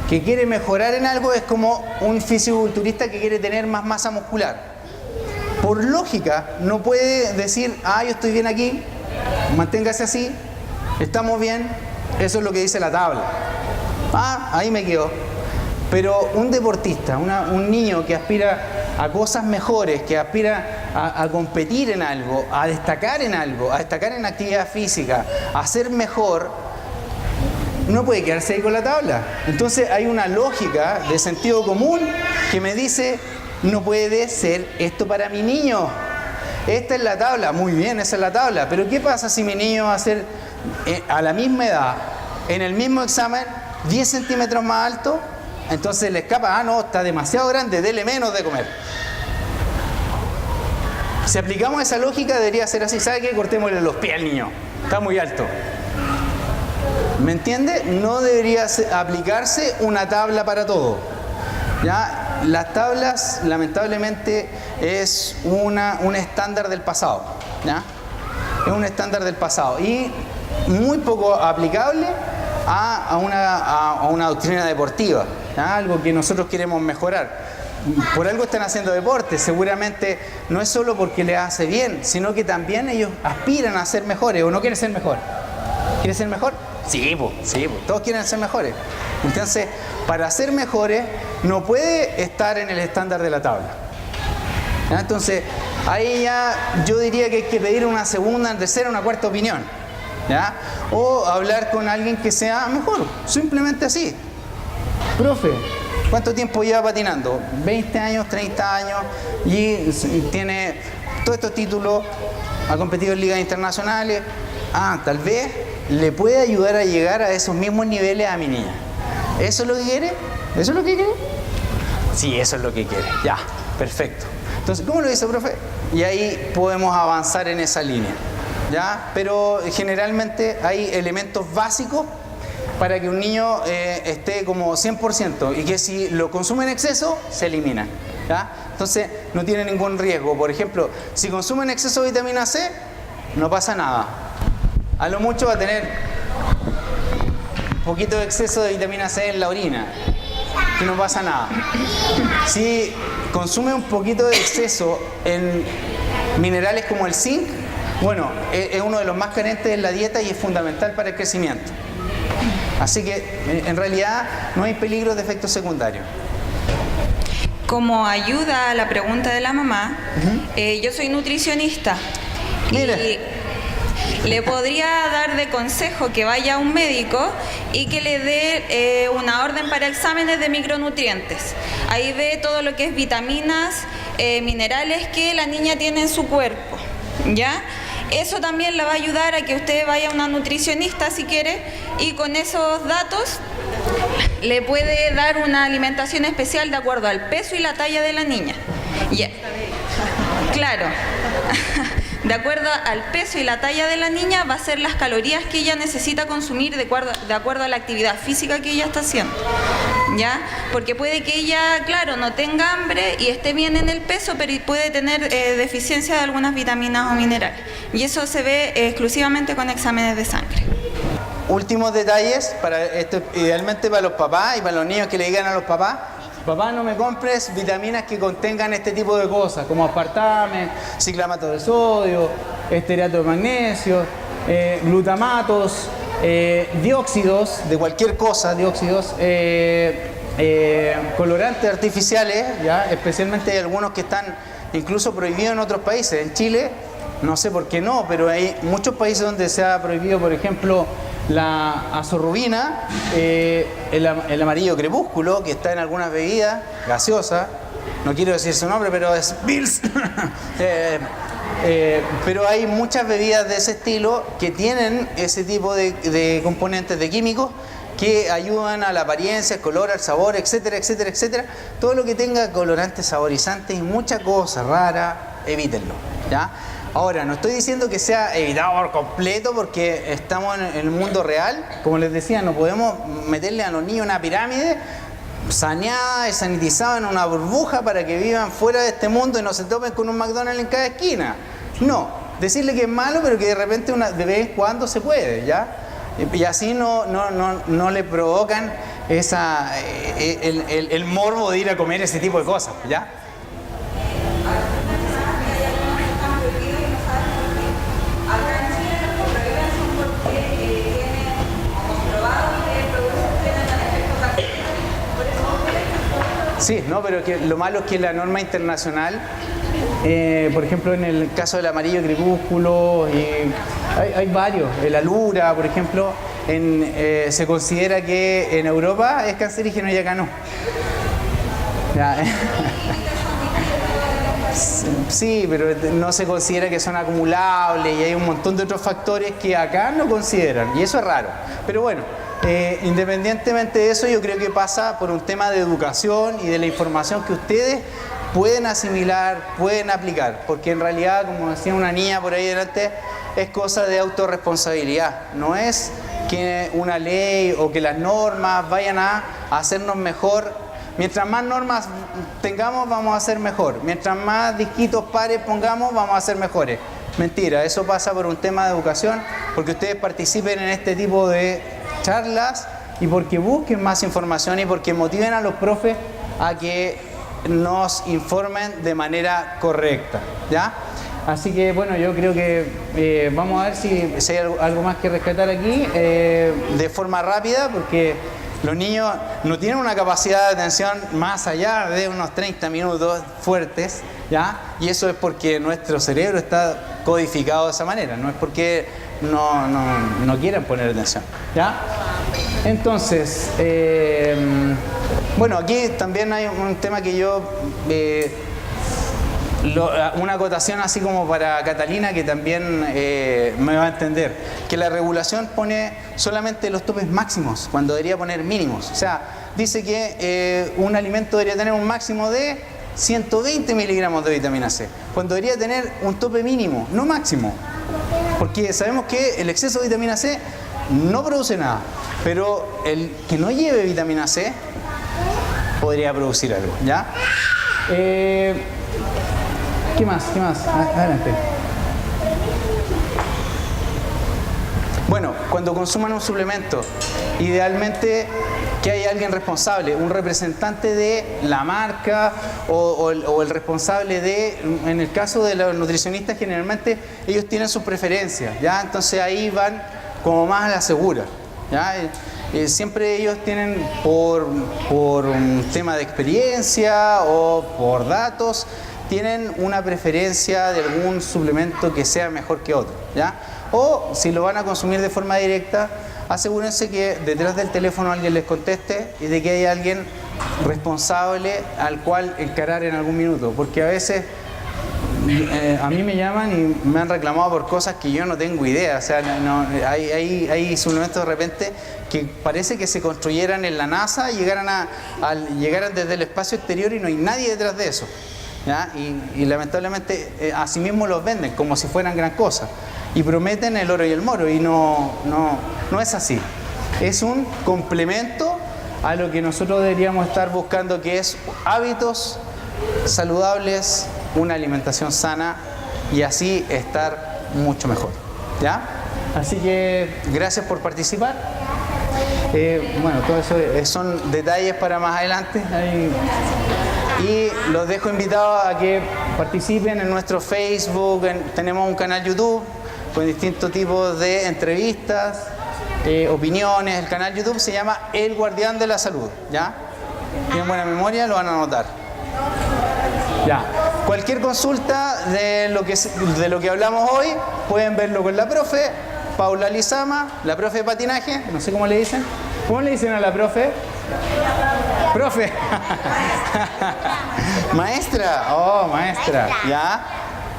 [SPEAKER 1] que quiere mejorar en algo es como un fisiculturista que quiere tener más masa muscular. Por lógica, no puede decir, yo estoy bien aquí, manténgase así, estamos bien, eso es lo que dice la tabla. Ahí me quedo. Pero un deportista, un niño que aspira a cosas mejores, que aspira a competir en algo, a destacar en algo, a destacar en actividad física, a ser mejor, no puede quedarse ahí con la tabla. Entonces hay una lógica de sentido común que me dice, no puede ser esto para mi niño. Esta es la tabla, muy bien, esa es la tabla. Pero ¿qué pasa si mi niño va a ser a la misma edad, en el mismo examen, 10 centímetros más alto? Entonces le escapa, no, está demasiado grande, dele menos de comer. Si aplicamos esa lógica, debería ser así, ¿sabe qué? Cortémosle los pies al niño, está muy alto. ¿Me entiende? No debería aplicarse una tabla para todo, ¿ya? Las tablas, lamentablemente, es un estándar del pasado, ¿ya? Es un estándar del pasado y muy poco aplicable a una doctrina deportiva, ¿ya? Algo que nosotros queremos mejorar. Por algo están haciendo deporte, seguramente no es solo porque les hace bien, sino que también ellos aspiran a ser mejores, o no quieren ser mejor. ¿Quieren ser mejor? Sí, todos quieren ser mejores. Entonces, para ser mejores, no puede estar en el estándar de la tabla, ¿ya? Entonces, ahí ya yo diría que hay que pedir una segunda, una tercera, una cuarta opinión, ¿ya? O hablar con alguien que sea mejor, simplemente así. Profe, ¿Cuánto tiempo lleva patinando? 20 años, 30 años y tiene todos estos títulos, ha competido en ligas internacionales. Tal vez le puede ayudar a llegar a esos mismos niveles a mi niña. ¿Eso es lo que quiere? ¿Eso es lo que quiere? Sí, eso es lo que quiere. Ya, perfecto. Entonces, ¿cómo lo dice, profe? Y ahí podemos avanzar en esa línea, ¿ya? Pero generalmente hay elementos básicos para que un niño esté como 100% y que si lo consume en exceso, se elimina, ¿ya? Entonces, no tiene ningún riesgo. Por ejemplo, si consume en exceso de vitamina C, no pasa nada. A lo mucho va a tener un poquito de exceso de vitamina C en la orina, que no pasa nada. Si consume un poquito de exceso en minerales como el zinc, bueno, es uno de los más carentes en la dieta y es fundamental para el crecimiento. Así que en realidad no hay peligro de efectos secundarios.
[SPEAKER 7] Como ayuda a la pregunta de la mamá, yo soy nutricionista.
[SPEAKER 1] Mire.
[SPEAKER 7] Y le podría dar de consejo que vaya a un médico y que le dé una orden para exámenes de micronutrientes. Ahí ve todo lo que es vitaminas, minerales que la niña tiene en su cuerpo, ¿ya? Eso también le va a ayudar a que usted vaya a una nutricionista si quiere y con esos datos le puede dar una alimentación especial de acuerdo al peso y la talla de la niña. Ya. Claro. De acuerdo al peso y la talla de la niña va a ser las calorías que ella necesita consumir de acuerdo a la actividad física que ella está haciendo, ¿ya? Porque puede que ella, claro, no tenga hambre y esté bien en el peso, pero puede tener deficiencia de algunas vitaminas o minerales. Y eso se ve exclusivamente con exámenes de sangre.
[SPEAKER 1] Últimos detalles, para esto, idealmente para los papás y para los niños que le digan a los papás: papá, no me compres vitaminas que contengan este tipo de cosas, como aspartame, ciclamato de sodio, estearato de magnesio, glutamatos, dióxidos de cualquier cosa, colorantes artificiales, ¿ya? Especialmente hay algunos que están incluso prohibidos en otros países. En Chile, no sé por qué no, pero hay muchos países donde se ha prohibido, por ejemplo, la azorrubina, el amarillo crepúsculo, que está en algunas bebidas gaseosas, no quiero decir su nombre, pero es Bills. Pero hay muchas bebidas de ese estilo que tienen ese tipo de componentes, de químicos, que ayudan a la apariencia, el color, al sabor, etcétera, etcétera, etcétera. Todo lo que tenga colorantes, saborizantes y mucha cosa rara, evítenlo, ¿ya? Ahora, no estoy diciendo que sea evitado por completo porque estamos en el mundo real. Como les decía, no podemos meterle a los niños una pirámide saneada y sanitizada en una burbuja para que vivan fuera de este mundo y no se topen con un McDonald's en cada esquina. No, decirle que es malo, pero que de repente de vez en cuando se puede, ¿ya? Y así no le provocan el morbo de ir a comer ese tipo de cosas, ¿ya? Sí, no, pero que lo malo es que la norma internacional, por ejemplo, en el caso del amarillo crepúsculo, hay varios, el alura, por ejemplo, se considera que en Europa es cancerígeno y acá no. Ya. Sí, pero no se considera que son acumulables y hay un montón de otros factores que acá no consideran, y eso es raro. Pero bueno, independientemente de eso, yo creo que pasa por un tema de educación y de la información que ustedes pueden asimilar, pueden aplicar, porque en realidad, como decía una niña por ahí delante, es cosa de autorresponsabilidad, no es que una ley o que las normas vayan a hacernos mejor. Mientras más normas tengamos, vamos a ser mejor. Mientras más disquitos pares pongamos, vamos a ser mejores. Mentira, eso pasa por un tema de educación, porque ustedes participen en este tipo de charlas y porque busquen más información y porque motiven a los profes a que nos informen de manera correcta, ¿ya? Así que bueno, yo creo que vamos a ver si hay algo más que rescatar aquí de forma rápida, porque los niños no tienen una capacidad de atención más allá de unos 30 minutos fuertes, ¿ya? Y eso es porque nuestro cerebro está codificado de esa manera, no es porque no quieran poner atención, ¿ya? Entonces, Bueno, aquí también hay un tema que yo... una acotación así como para Catalina que también me va a entender, que la regulación pone solamente los topes máximos cuando debería poner mínimos. O sea, dice que un alimento debería tener un máximo de 120 miligramos de vitamina C, cuando debería tener un tope mínimo, no máximo, porque sabemos que el exceso de vitamina C no produce nada, pero el que no lleve vitamina C podría producir algo, ¿ya? ¿Qué más? ¿Qué más? Adelante. Bueno, cuando consuman un suplemento, idealmente que haya alguien responsable, un representante de la marca o el responsable de, en el caso de los nutricionistas, generalmente ellos tienen sus preferencias, ¿ya? Entonces ahí van como más a la segura, ¿ya? Siempre ellos tienen por un tema de experiencia o por datos, tienen una preferencia de algún suplemento que sea mejor que otro, ¿ya? O si lo van a consumir de forma directa, asegúrense que detrás del teléfono alguien les conteste y de que hay alguien responsable al cual encarar en algún minuto, porque a veces a mí me llaman y me han reclamado por cosas que yo no tengo idea. O sea, hay suplementos de repente que parece que se construyeran en la NASA y llegaran desde el espacio exterior y no hay nadie detrás de eso, ¿ya? Y lamentablemente así mismo los venden como si fueran gran cosa y prometen el oro y el moro, y no es así. Es un complemento a lo que nosotros deberíamos estar buscando, que es hábitos saludables, una alimentación sana, y así estar mucho mejor, ¿ya? Así que gracias por participar. Bueno, todo eso son detalles para más adelante. Y los dejo invitados a que participen en nuestro Facebook. Tenemos un canal YouTube con distintos tipos de entrevistas, opiniones. El canal YouTube se llama El Guardián de la Salud, ¿ya? Tienen buena memoria, lo van a anotar. Ya. Cualquier consulta de lo que hablamos hoy, pueden verlo con la profe Paula Lizama, la profe de patinaje, no sé cómo le dicen. ¿Cómo le dicen a la profe? Profe. Maestra. Oh, maestra. Ya.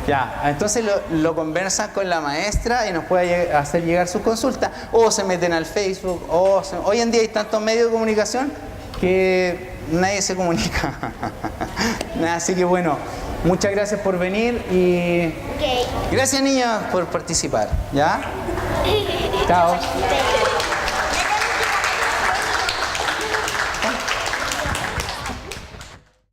[SPEAKER 1] Ya. Entonces lo conversan con la maestra y nos puede hacer llegar sus consultas. O se meten al Facebook. Hoy en día hay tantos medios de comunicación que nadie se comunica. Así que bueno, muchas gracias por venir y gracias, niños, por participar. ¿Ya? Chao.